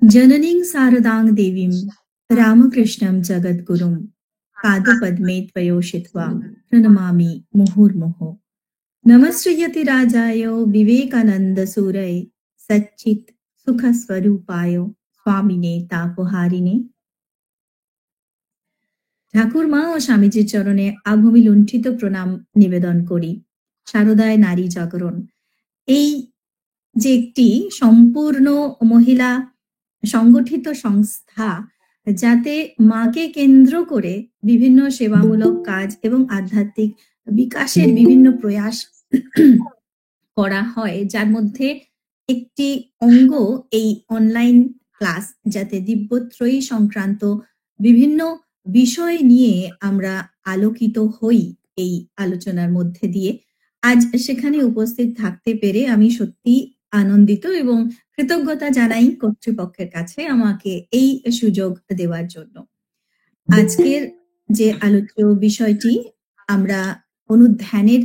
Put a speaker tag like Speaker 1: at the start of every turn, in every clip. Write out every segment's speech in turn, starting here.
Speaker 1: जननीं शारदां देवीं रामकृष्णं जगद्गुरुं पादपद्मे त्वयोषित्वा प्रणमामि मुहुर्मुहुः। नमस्ते राजाय विवेकानन्दसूरये सच्चित् सुखस्वरूपाय स्वामिने तापहारिणे। ঠাকুরমা ও স্বামীজির চরণে আভূমি লুণ্ঠিত প্রণাম নিবেদন করি। শারদায় নারী জাগরণ এই যে একটি সম্পূর্ণ মহিলা সংগঠিত সংস্থা, যাতে মাকে কেন্দ্র করে বিভিন্ন সেবামূলক কাজ এবং আধ্যাত্মিক বিকাশের বিভিন্ন প্রয়াস করা হয়, যার মধ্যে একটি অঙ্গ এই অনলাইন ক্লাস, যাতে দিব্যত্রয়ী সংক্রান্ত বিভিন্ন বিষয় নিয়ে আমরা আলোকিত হই। এই আলোচনার মধ্যে দিয়ে আজ সেখানে উপস্থিত থাকতে পেরে আমি সত্যি আনন্দিত এবং কৃতজ্ঞতা জানাই কর্তৃপক্ষের কাছে আমাকে এই সুযোগ দেওয়ার জন্য। আজকের যে আলোচ্য বিষয়টি আমরা অনুধ্যানের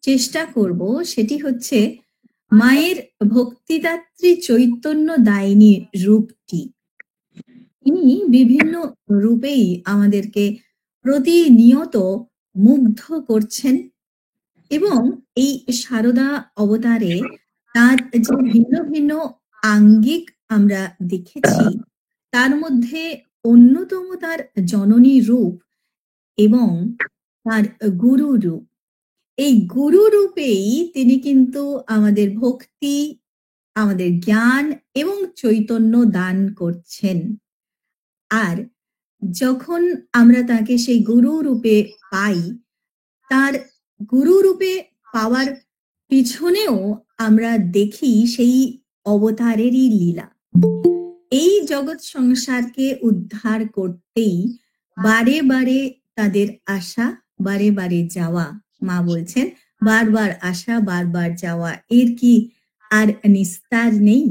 Speaker 1: চেষ্টা করব সেটি হচ্ছে মায়ের ভক্তিদাত্রী চৈতন্য দায়িনী রূপটি। তিনি বিভিন্ন রূপেই আমাদেরকে প্রতিনিয়ত মুগ্ধ করছেন এবং এই শারদা অবতারে তার যে ভিন্ন ভিন্ন আঙ্গিক আমরা দেখেছি, তার মধ্যে অন্যতম তার জননী রূপ এবং তার গুরু রূপ। এই গুরু রূপেই তিনি কিন্তু আমাদের ভক্তি, আমাদের জ্ঞান এবং চৈতন্য দান করছেন। আর যখন আমরা তাকে সেই গুরু রূপে পাই, তার গুরু রূপে পাওয়ার পিছনেও আমরা দেখি সেই অবতারেরই লীলা। এই জগৎ সংসারকে উদ্ধার করতেই বারে বারে তাদের আসা, বারে বারে যাওয়া। মা বলছেন বারবার আসা, বারবার যাওয়া, এর কি আর নিস্তার নেই?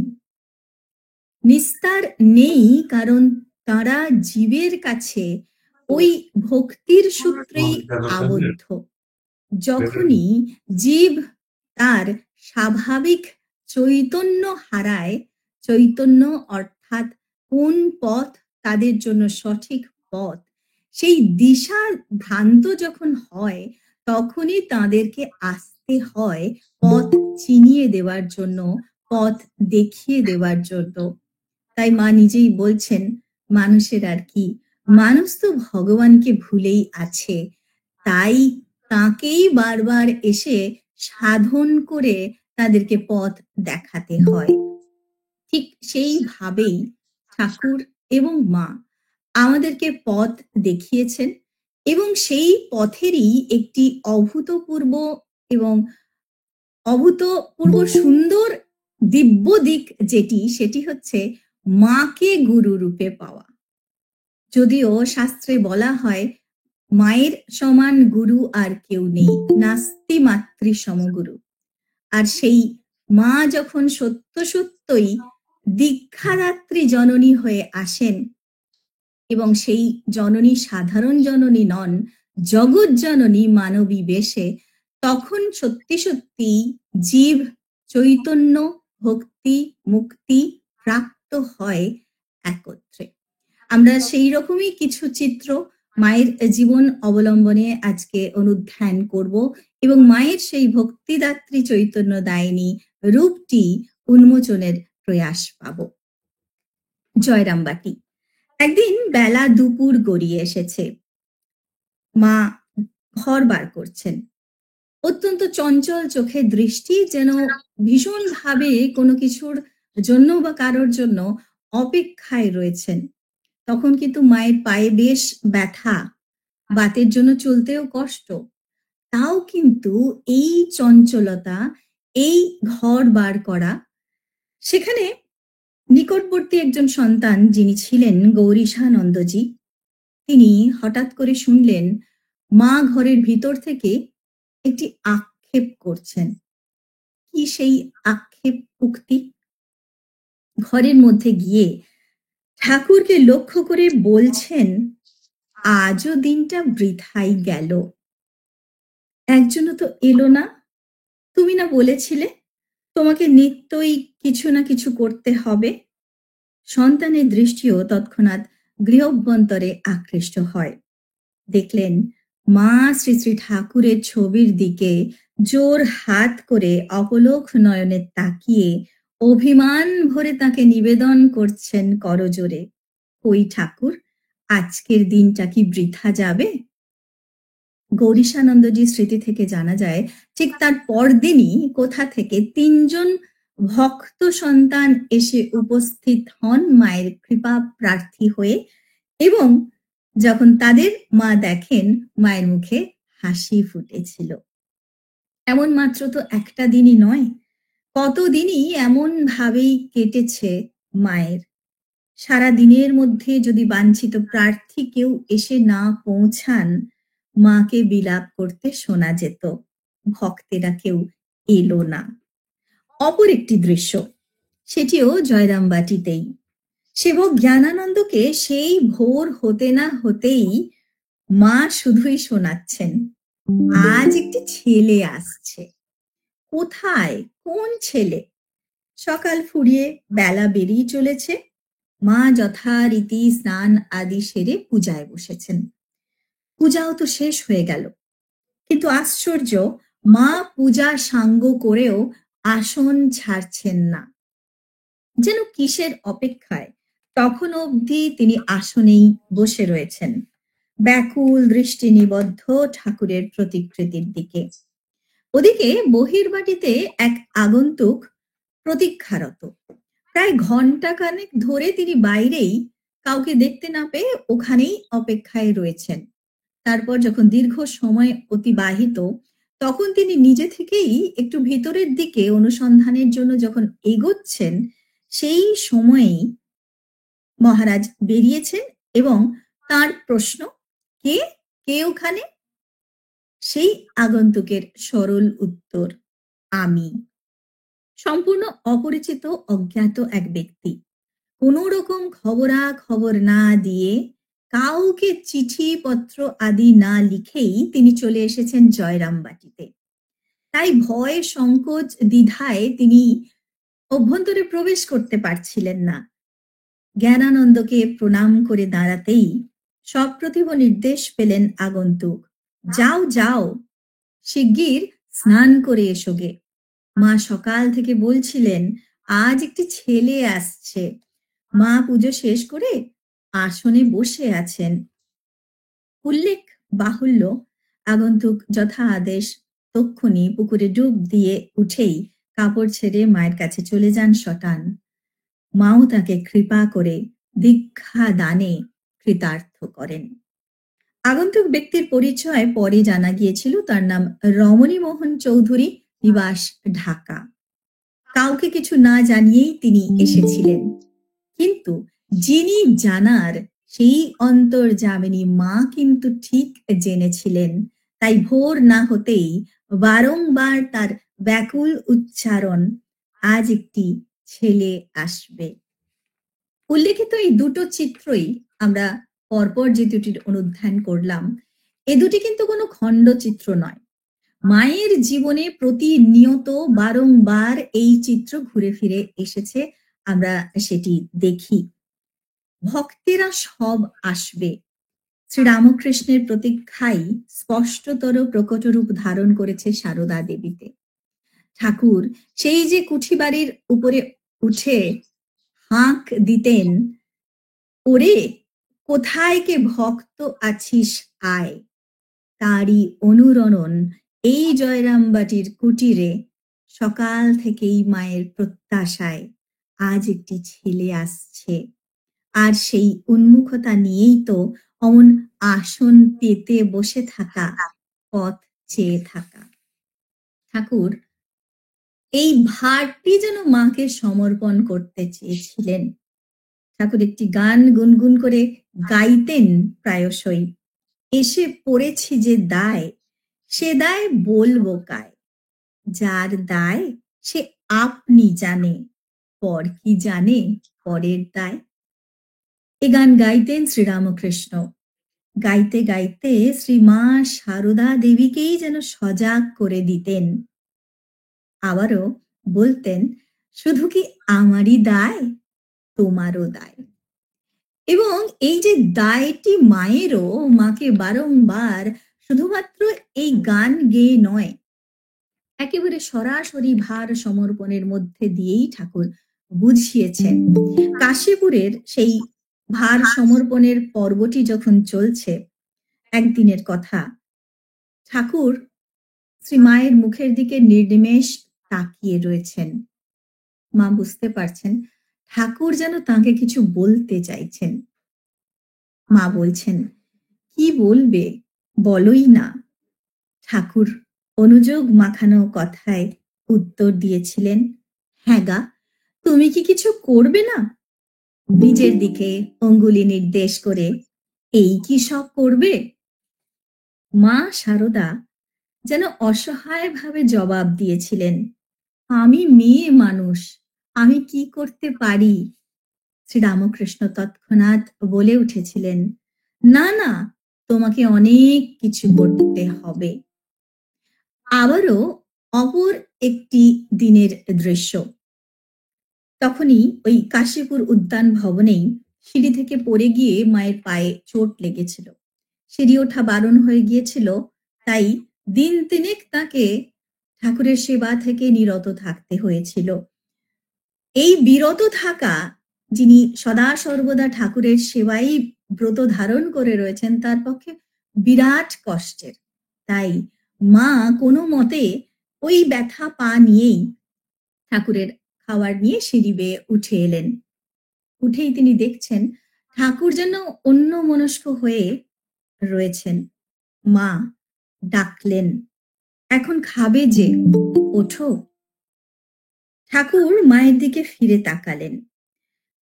Speaker 1: নিস্তার নেই, কারণ তারা জীবের কাছে ওই ভক্তির সূত্রেই আবদ্ধ। যখনই জীব তার স্বাভাবিক চৈতন্য হারায়, চৈতন্য অর্থাৎ কোন পথ তাদের জন্য সঠিক পথ, সেই দিশা ভ্রান্ত যখন হয়, তখনই তাদেরকে আসতে হয় পথ চিনিয়ে দেওয়ার জন্য, পথ দেখিয়ে দেওয়ার জন্য। তাই মা নিজেই বলছেন, মানুষের আর কি, মানুষ তো ভগবানকে ভুলেই আছে, তাই তাকেই বারবার এসে সাধন করে তাদেরকে পথ দেখাতে হয়। ঠিক সেইভাবেই ঠাকুর এবং মা আমাদেরকে পথ দেখিয়েছেন এবং সেই পথেরই একটি অভূতপূর্ব এবং অভূতপূর্ব সুন্দর দিব্য দিক যেটি, সেটি হচ্ছে মাকে গুরু রূপে পাওয়া। যদিও শাস্ত্রে বলা হয় মায়ের সমান গুরু আর কেউ নেই, নাস্তি মাতৃ সমগুরু। আর সেই মা যখন সত্য সত্যই দীক্ষাদাত্রী জননী হয়ে আসেন এবং সেই জননী সাধারণ জননী নন, জগৎ জননী মানবী বেশে, তখন সত্যি সত্যি জীব চৈতন্য, ভক্তি, মুক্তি প্রাপ্ত হয় একত্রে। আমরা সেই রকমই কিছু চিত্র মায়ের জীবন অবলম্বনে আজকে অনুধ্যান করব এবং মায়ের সেই ভক্তিদাত্রী চৈতন্য দায়িনী রূপটি উন্মোচনের প্রয়াস পাব। জয়রামবাটি। একদিন বেলা দুপুর গড়িয়ে এসেছে। মা ঘর বার করছেন। অত্যন্ত চঞ্চল চোখের দৃষ্টি, যেন ভীষণ ভাবে কোনো কিছুর জন্য বা কারোর জন্য অপেক্ষায় রয়েছেন। তখন কিন্তু মায়ের পায়ে বেশ ব্যথা, বাতের জন্য চলতেও কষ্ট। তাও কিন্তু এই চঞ্চলতা, এই ঘর বার করা। সেখানে নিকটবর্তী একজন সন্তান যিনি ছিলেন গৌরীশানন্দজি, তিনি হঠাৎ করে শুনলেন মা ঘরের ভিতর থেকে একটি আক্ষেপ করছেন। কি সেই আক্ষেপ উক্তি? ঘরের মধ্যে গিয়ে ঠাকুরকে লক্ষ্য করে বলছেন, আজও দিনটা বৃথাই গেল। একজনও তো এলো না। তুমি না বলেছিলে তোমাকে নিত্যই কিছু না কিছু করতে হবে? সন্তানের দৃষ্টিও তৎক্ষণাৎ গৃহভ্যন্তরে আকৃষ্ট হয়। দেখলেন মা শ্রী শ্রী ঠাকুরের ছবির দিকে জোর হাত করে অপলোক নয়নে তাকিয়ে অভিমান ভরে তাকে নিবেদন করছেন করজোরে, কই ঠাকুর, আজকের দিনটা কি বৃথা যাবে? গৌরীশানন্দজির স্মৃতি থেকে জানা যায় ঠিক তার পরদিনই কোথা থেকে ৩ জন ভক্ত সন্তান এসে উপস্থিত হন মায়ের কৃপা প্রার্থী হয়ে, এবং যখন তাদের মা দেখেন মায়ের মুখে হাসি ফুটেছিল। এমন মাত্র তো একটা দিনই নয়, কতদিনই এমন ভাবেই কেটেছে মায়ের। সারা দিনের মধ্যে যদি বাঞ্ছিত প্রার্থী কেউ এসে না পৌঁছান, মাকে বিলাপ করতে শোনা যেত, ভক্তেরা কেউ এলো না। অপর একটি দৃশ্য, সেটিও জয়রামবাটিতেই। সেবক জ্ঞানানন্দকে সেই ভোর হতে না হতেই মা শুধুই শোনাচ্ছেন, আজ একটি ছেলে আসছে। কোথায়, কোন ছেলে? সকাল ফুরিয়ে বেলা বেরিয়ে চলেছে। মা যথারীতি স্নান আদি সেরে পূজায় বসেছেন। পূজাও তো শেষ হয়ে গেল, কিন্তু আশ্চর্য, মা পূজা সাঙ্গ করেও আসন ছাড়ছেন না। যেন কিসের অপেক্ষায় তখন অবধি তিনি আসনেই বসে রয়েছেন, ব্যাকুল দৃষ্টি নিবদ্ধ ঠাকুরের প্রতিকৃতির দিকে। ওদিকে বহির্বাটিতে এক আগন্তুক প্রতীক্ষারত। প্রায় ঘণ্টাখানেক ধরে তিনি বাইরেই, কাউকে দেখতে না পেয়ে ওখানেই অপেক্ষায় রয়েছেন। তারপর যখন দীর্ঘ সময় অতিবাহিত, তখন তিনি নিজে থেকেই একটু ভিতরের দিকে অনুসন্ধানের জন্য যখন এগোচ্ছেন, সেই সময়েই মহারাজ বেরিয়েছেন এবং তার প্রশ্ন, কে, কে ওখানে? সেই আগন্তুকের সরল উত্তর, আমি। সম্পূর্ণ অপরিচিত অজ্ঞাত এক ব্যক্তি, কোনো রকম খবর না দিয়ে, কাউকে চিঠিপত্র আদি না লিখেই তিনি চলে এসেছেন জয়রামবাটিতে। তাই ভয় সংকোচ দ্বিধায় তিনি অভ্যন্তরে প্রবেশ করতে পারছিলেন না। জ্ঞানানন্দকে প্রণাম করে দাঁড়াতেই সপ্রতিভ নির্দেশ পেলেন আগন্তুক, যাও যাও, শিগগির স্নান করে এসো গে। মা সকাল থেকে বলছিলেন আজ একটি ছেলে আসছে। মা পুজো শেষ করে আসনে বসে আছেন। উল্লেখ বাহুল্য, আগন্তুক যথা আদেশ তক্ষুনি পুকুরে ডুব দিয়ে উঠেই কাপড় ছেড়ে মায়ের কাছে চলে যান সটান। মাও তাকে কৃপা করে দীক্ষা দানে কৃতার্থ করেন। আগন্তুক ব্যক্তির পরিচয় পরে জানা গিয়েছিল, তার নাম রমণী মোহন চৌধুরী, নিবাস ঢাকা। কাউকে কিছু না জানিয়েই তিনি এসেছিলেন, কিন্তু যিনি জানার সেই অন্তর্যামিনী মা কিন্তু ঠিক জেনেছিলেন। তাই ভোর না হতেই বারংবার তার ব্যাকুল উচ্চারণ, আজ একটি ছেলে আসবে। উল্লেখিত এই দুটো চিত্রই আমরা পরপর যে দুটির অনুধ্যান করলাম, এ দুটি কিন্তু কোনো খণ্ডচিত্র নয়। মায়ের জীবনে প্রতিনিয়ত বারংবার এই চিত্র ঘুরে ফিরে এসেছে, আমরা সেটি দেখি। ভক্তেরা সব আসবে, শ্রীরামকৃষ্ণের প্রতীক্ষাই স্পষ্টতর প্রকট রূপ ধারণ করেছে সারদা দেবীতে। ঠাকুর সেই যে কুঠি বাড়ির উপরে উঠে হাঁক দিতেন, ওরে কোথায় কে ভক্ত আছিস আয়, তারই অনুরণন এই জয়রামবাটির কুটিরে সকাল থেকেই মায়ের প্রত্যাশায় আজ একটি ছেলে আসছে। আর সেই উন্মুখতা নিয়েই তো অমন আসন পেতে বসে থাকা, পথ চেয়ে থাকা। ঠাকুর এই ভারটি যেন মাকে সমর্পণ করতে চেয়েছিলেন। ঠাকুর একটি গান গুনগুন করে গাইতেন প্রায়শই, এসে পড়েছি যে দায়, সে দায় বলবো কায়, যার দায় সে আপনি জানে, পর কি জানে পরের দায়। এ গান গাইতেন শ্রীরামকৃষ্ণ। গাইতে গাইতে শ্রীমা সারদা দেবীকেই যেন সজাগ করে দিতেন। আবারও বলতেন, শুধু কি আমারই দায়? তোমারও দায়। এবং এই যে দায়টি মায়েরও, মাকে বারংবার শুধুমাত্র এই গান গেয়ে নয়, একেবারে সরাসরি ভার সমর্পণের মধ্যে দিয়েই ঠাকুর বুঝিয়েছেন। কাশীপুরের সেই ভার সমর্পণের পর্বটি যখন চলছে, একদিনের কথা, ঠাকুর শ্রী মায়ের মুখের দিকে নির্নিমেষ তাকিয়ে রয়েছেন। মা বুঝতে পারছেন ঠাকুর যেন তাকে কিছু বলতে চাইছেন। মা বলছেন, কি বলবে, বলোই না। ঠাকুর অনুযোগ মাখানো কথায় উত্তর দিয়েছিলেন, হ্যাঁ গা, তুমি কি কিছু করবে না? নিজের দিকে অঙ্গুলি নির্দেশ করে, এই কি সব করবে? মা শারদা যেন অসহায় ভাবে জবাব দিয়েছিলেন, আমি মেয়ে মানুষ, আমি কি করতে পারি? শ্রীরামকৃষ্ণ তৎক্ষণাৎ বলে উঠেছিলেন, না না, তোমাকে অনেক কিছু করতে হবে। আবারও অপর একটি দিনের দৃশ্য। তখনই ওই কাশীপুর উদ্যান ভবনেই সিঁড়ি থেকে পড়ে গিয়ে মায়ের পায়ে চোট লেগেছিল। সিঁড়ি ওঠা বারণ হয়ে গিয়েছিল, তাই দিন তিনেক তাকে ঠাকুরের সেবা থেকে নিরত থাকতে হয়েছিল। এই বিরত থাকা, যিনি সদা সর্বদা ঠাকুরের সেবাই ব্রত ধারণ করে রয়েছেন, তার পক্ষে বিরাট কষ্টের। তাই মা কোনো মতে ওই ব্যথা পা নিয়েই ঠাকুরের খাবার নিয়ে সিঁড়ি বেয়ে উঠে এলেন। উঠেই তিনি দেখছেন ঠাকুর যেন অন্যমনস্ক হয়ে রয়েছেন। মা ডাকলেন, এখন খাবে যে, ওঠো। ঠাকুর মায়ের দিকে ফিরে তাকালেন,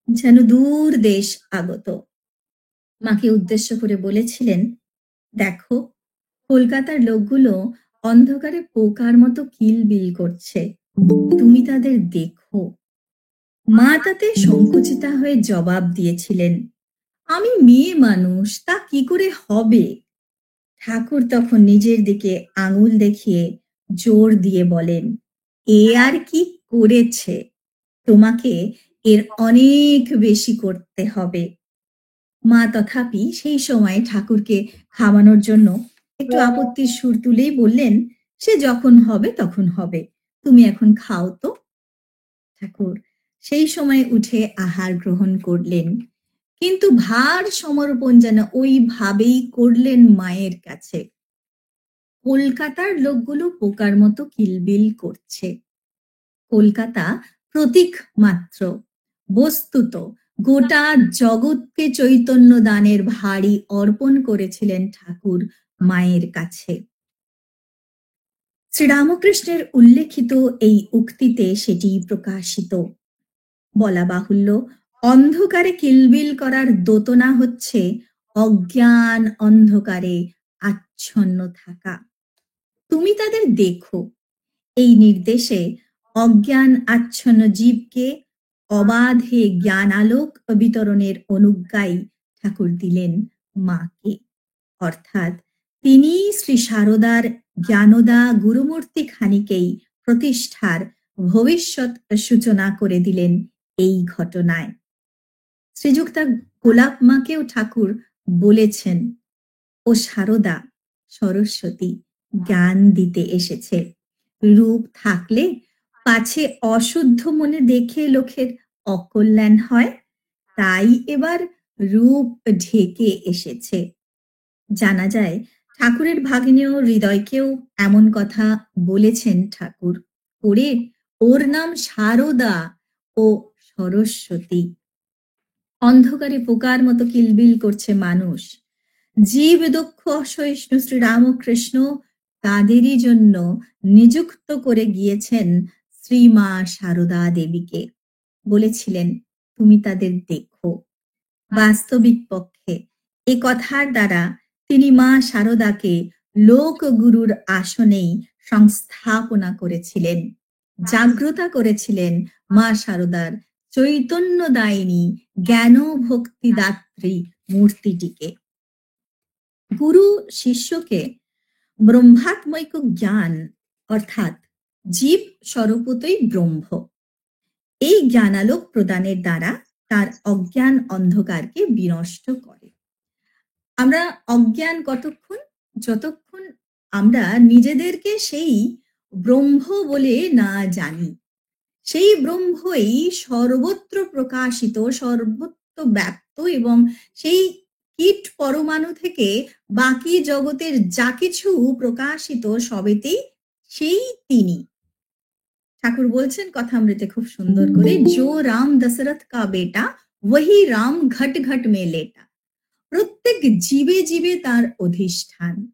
Speaker 1: যেন দূর দেশ আগত। মাকে উদ্দেশ্য করে বলেছিলেন, দেখো, কলকাতার লোকগুলো অন্ধকারে পোকার মতো কিলবিল করছে, তুমি তাদের দেখো। মা তাতে সংকুচিতা হয়ে জবাব দিয়েছিলেন, আমি মেয়ে মানুষ, তা কি করে হবে? ঠাকুর তখন নিজের দিকে আঙুল দেখিয়ে জোর দিয়ে বলেন, এ আর কি করেছে, তোমাকে এর অনেক বেশি করতে হবে। মা তথাপি সেই সময় ঠাকুরকে খাওয়ানোর জন্য একটু আপত্তির সুর তুলেই বললেন, সে যখন হবে তখন হবে, তুমি এখন খাও তো। ঠাকুর সেই সময় উঠে আহার গ্রহণ করলেন, কিন্তু ভার সমর্পণ যেন ওইভাবেই করলেন মায়ের কাছে। কলকাতার লোকগুলো পোকার মতো কিলবিল করছে। কলকাতা প্রতীক মাত্র, বস্তুত গোটা জগৎকে চৈতন্য দানের ভারী অর্পণ করেছিলেন ঠাকুর মায়ের কাছে। শ্রীরামকৃষ্ণের উল্লেখিত এই উক্তিতে সেটি প্রকাশিত। বলা বাহুল্য, অন্ধকারে কিলবিল করার দোতনা হচ্ছে অজ্ঞান অন্ধকারে আচ্ছন্ন থাকা। তুমি তাদের দেখো। এই নির্দেশে অজ্ঞান আচ্ছন্ন জীবকে অবাধে জ্ঞান আলোক বিতরণের অনুজ্ঞাই ঠাকুর দিলেন মাকে। অর্থাৎ তিনি শ্রী শারদার জ্ঞানদা গুরুমূর্তি খানিকেই প্রতিষ্ঠার ভবিষ্যৎ সূচনা করে দিলেন এই ঘটনায়। শ্রীযুক্তা গোলাপ মাকেও ঠাকুর বলেছেন, ও শারদা, সরস্বতী জ্ঞান দিতে এসেছে। রূপ থাকলে পাছে অশুদ্ধ মনে দেখে লোকের অকল্যাণ হয়, তাই এবার রূপ ঢেকে এসেছে। জানা যায় ঠাকুরের ভাগিনীয় হৃদয়কেও এমন কথা বলেছেন ঠাকুর, ওরে, ওর নাম শারদা ও সরস্বতী। অন্ধকারে পোকার মতো কিলবিল করছে মানুষ। জীব দক্ষ অসহিষ্ণু শ্রীরামকৃষ্ণ তাদেরই জন্য নিযুক্ত করে গিয়েছেন শ্রীমা শারদা দেবীকে। বলেছিলেন, তুমি তাদের দেখো। বাস্তবিক পক্ষে এ কথার দ্বারা তিনি মা শারদাকে লোকগুরুর আসনেই সংস্থাপনা করেছিলেন, জাগ্রতা করেছিলেন মা শারদার চৈতন্যদায়িনী জ্ঞান ভক্তিদাত্রী মূর্তিটিকে। গুরু শিষ্যকে ব্রহ্মাত্মৈক জ্ঞান অর্থাৎ জীব স্বরূপতই ব্রহ্ম, এই জ্ঞানালোক প্রদানের দ্বারা তার অজ্ঞান অন্ধকারকে বিনষ্ট করে। আমরা অজ্ঞান কতক্ষণ? যতক্ষণ আমরা নিজেদেরকে সেই ব্রহ্ম বলে না জানি। সেই ব্রহ্মই সর্বত্র প্রকাশিত, সর্বত্র ব্যাপ্ত এবং সেই কীট পরমাণু থেকে বাকি জগতের যা কিছু প্রকাশিত সবেতেই সেই তিনি। ঠাকুর বলছেন কথামৃতে খুব সুন্দর করে, "जो राम दशरथ का बेटा वही राम घट घट में लेटा।" প্রত্যেক জীবে জীবে তার অধিষ্ঠান।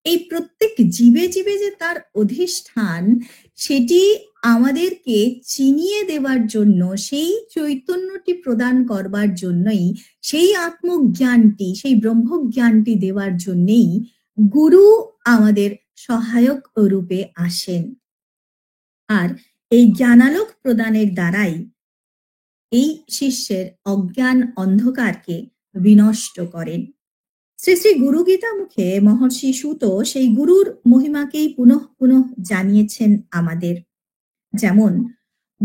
Speaker 1: এই প্রত্যেক জীবে জীবে যে তার অধিষ্ঠান, সেটি আমাদেরকে চিনিয়ে দেওয়ার জন্য, সেই চৈতন্যটি প্রদান করবার জন্যই, সেই আত্মজ্ঞানটি, সেই ব্রহ্মজ্ঞানটি দেওয়ার জন্যেই গুরু আমাদের সহায়ক রূপে আসেন। আর এই জ্ঞানালোক প্রদানের দ্বারাই এই শিষ্যের অজ্ঞান অন্ধকারকে বিনষ্ট করেন। শ্রী শ্রী গুরু গীতা মুখে মহর্ষি সুত সেই গুরুর মহিমাকেই পুনঃ পুনঃ জানিয়েছেন আমাদের। যেমন,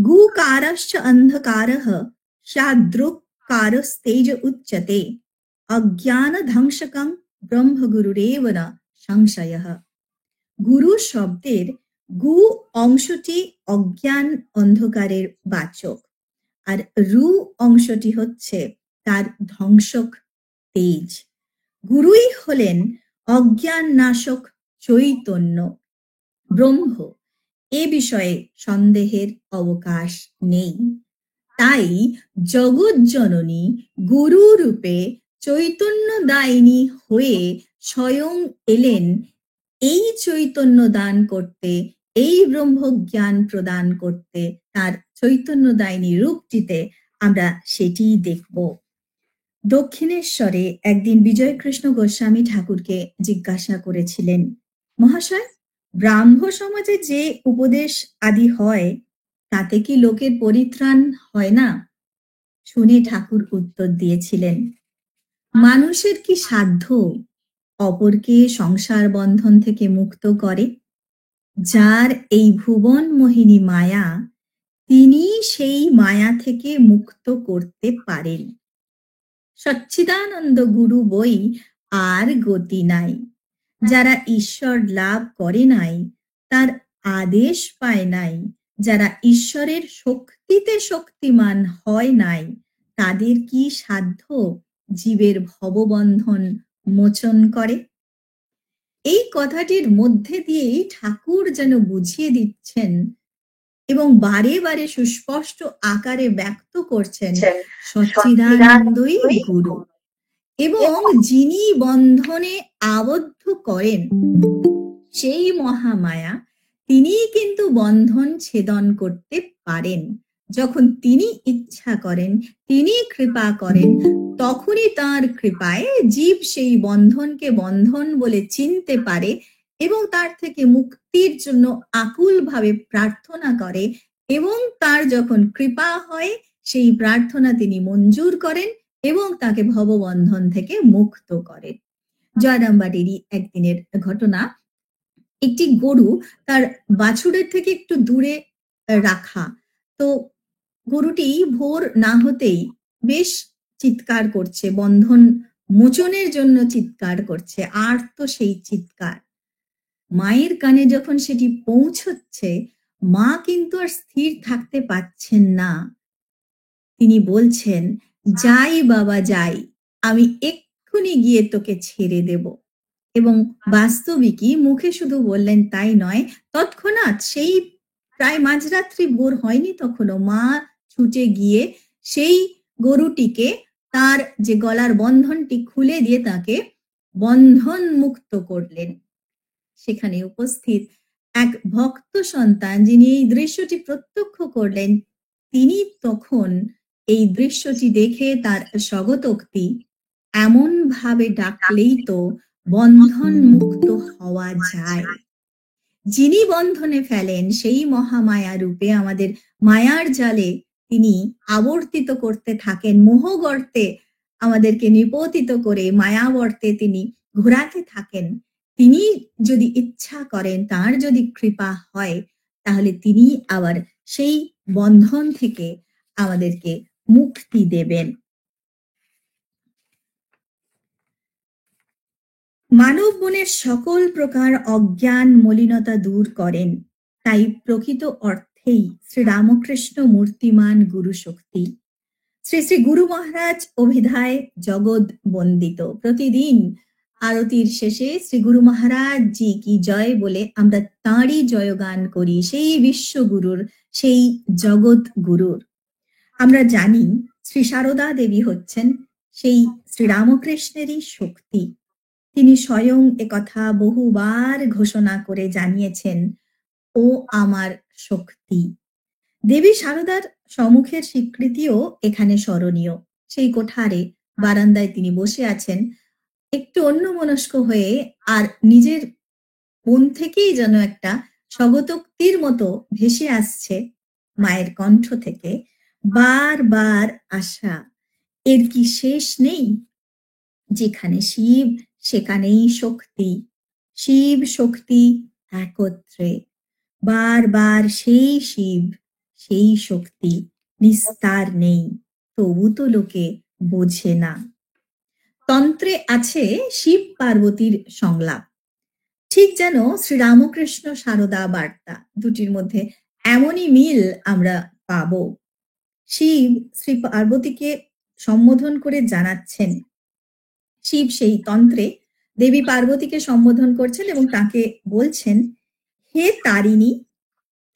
Speaker 1: গুকারশ্চ অন্ধকারঃ স্যাদৃক্কারস্তেজ উচ্যতে অজ্ঞান ধ্বংসকং ব্রহ্ম গুরুরেব ন সংশয়ঃ। গুরু শব্দের গু অংশটি অজ্ঞান অন্ধকারের বাচক, আর রু অংশটি হচ্ছে তার ধ্বংসক তেজ। গুরুই হলেন অজ্ঞান নাশক চৈতন্য, ব্রহ্ম। এ বিষয়ে সন্দেহের অবকাশ নেই। তাই জগৎ জননী গুরু রূপে চৈতন্য দায়িনী হয়ে স্বয়ং এলেন এই চৈতন্য দান করতে, এই ব্রহ্মজ্ঞান প্রদান করতে। তার চৈতন্য দায়িনী রূপটিতে আমরা সেটিই দেখব। দক্ষিণেশ্বরে একদিন বিজয়কৃষ্ণ গোস্বামী ঠাকুরকে জিজ্ঞাসা করেছিলেন, "মহাশয়, ব্রাহ্ম সমাজে যে উপদেশ আদি হয়, তাতে কি লোকের পরিত্রাণ হয় না?" শুনে ঠাকুর উত্তর দিয়েছিলেন, "মানুষের কি সাধ্য অপরকে সংসার বন্ধন থেকে মুক্ত করে? যার এই ভুবন মোহিনী মায়া, তিনি সেই মায়া থেকে মুক্ত করতে পারেন। সচ্চিদানন্দ গুরু বই আর গতি নাই। যারা ঈশ্বর লাভ করে নাই, তার আদেশ পায় নাই, যারা ঈশ্বরের শক্তিতে শক্তিমান হয় নাই, তাদের কি সাধ্য জীবের ভববন্ধন মোচন করে?" এই কথাটির মধ্যে দিয়েই ঠাকুর যেন বুঝিয়ে দিচ্ছেন এবং বারে বারে সুস্পষ্ট আকারে ব্যক্ত করছেন, সচ্চিদানন্দই গুরু, এবং যিনি বন্ধনে আবদ্ধ করেন সেই মহামায়া, তিনিই কিন্তু বন্ধন ছেদন করতে পারেন। যখন তিনি ইচ্ছা করেন, তিনি কৃপা করেন, তখনই তার কৃপায় জীব সেই বন্ধনকে বন্ধন বলে চিনতে পারে এবং তার থেকে মুক্তির জন্য আকুলভাবে প্রার্থনা করে, এবং তার যখন কৃপা হয়, সেই প্রার্থনা তিনি মঞ্জুর করেন এবং তাকে ভববন্ধন থেকে মুক্ত করেন। জয়রামবাটিরই একদিনের ঘটনা। একটি গরু তার বাছুরের থেকে একটু দূরে রাখা। তো গরুটি ভোর না হতেই বেশ চিৎকার করছে, বন্ধন মোচনের জন্য চিৎকার করছে, আর্ত সেই চিৎকার। মায়ের কানে যখন সেটি পৌঁছচ্ছে, মা কিন্তু আর স্থির থাকতে পারছেন না। তিনি বলছেন, "যাই বাবা যাই, আমি এক্ষুনি গিয়ে তোকে ছেড়ে দেব।" এবং বাস্তবিকই মুখে শুধু বললেন তাই নয়, তৎক্ষণাৎ সেই প্রায় মাঝরাত্রি, ভোর হয়নি তখনও, মা ছুটে গিয়ে সেই গরুটিকে তার যে গলার বন্ধনটি খুলে দিয়ে তাকে বন্ধন মুক্ত করলেন। সেখানে উপস্থিত এক ভক্ত সন্তান, যিনি এই দৃশ্যটি প্রত্যক্ষ করলেন, তিনি তখন এই দৃশ্যটি দেখে তার স্বগতোক্তি, "এমন ভাবে ডাকলেই তো বন্ধন মুক্ত হওয়া যায়।" যিনি বন্ধনে ফেলেন, সেই মহামায়া রূপে আমাদের মায়ার জালে তিনি আবর্তিত করতে থাকেন, মোহগর্তে আমাদেরকে নিপতিত করে মায়াবর্তে তিনি ঘোরাতে থাকেন। তিনি যদি ইচ্ছা করেন, তার যদি কৃপা হয়, তাহলে তিনি আবার সেই বন্ধন থেকে আমাদেরকে মুক্তি দেবেন। মানব মনের সকল প্রকার অজ্ঞান মলিনতা দূর করেন। তাই প্রকৃত অর্থেই শ্রীরামকৃষ্ণ মূর্তিমান গুরু শক্তি। শ্রী শ্রী গুরু মহারাজ অভিধায় জগৎ বন্দিত। প্রতিদিন আরতির শেষে শ্রী গুরু মহারাজ জি কি জয় বলে আমরা তাঁরই জয়গান করি, সেই বিশ্বগুরুর, সেই জগৎ গুরুর। আমরা জানি শ্রী সারদা দেবী হচ্ছেন সেই শ্রীরামকৃষ্ণেরই শক্তি। তিনি স্বয়ং একথা বহুবার ঘোষণা করে জানিয়েছেন, ও আমার শক্তি। দেবী সারদার সম্মুখের স্বীকৃতিও এখানে স্মরণীয়। সেই কোঠারে বারান্দায় তিনি বসে আছেন, একটু অন্যমনস্ক হয়ে, আর নিজের মন থেকেই যেন একটা স্বগতোক্তির মতো ভেসে আসছে মায়ের কণ্ঠ থেকে, বারবার আশা, এর কি শেষ নেই? যেখানে শিব সেখানেই শক্তি, শিব শক্তি একত্রে, বারবার সেই শিব সেই শক্তি, নিস্তার নেই, তবু তো লোকে বোঝে না। তন্ত্রে আছে শিব পার্বতীর সংলাপ, ঠিক যেন শ্রীরামকৃষ্ণ সারদা বার্তা, দুটির মধ্যে এমনই মিল আমরা পাব। শিব শ্রী পার্বতীকে সম্বোধন করে জানাচ্ছেন, শিব সেই তন্ত্রে দেবী পার্বতীকে সম্বোধন করছেন এবং তাকে বলছেন, হে তারিণী,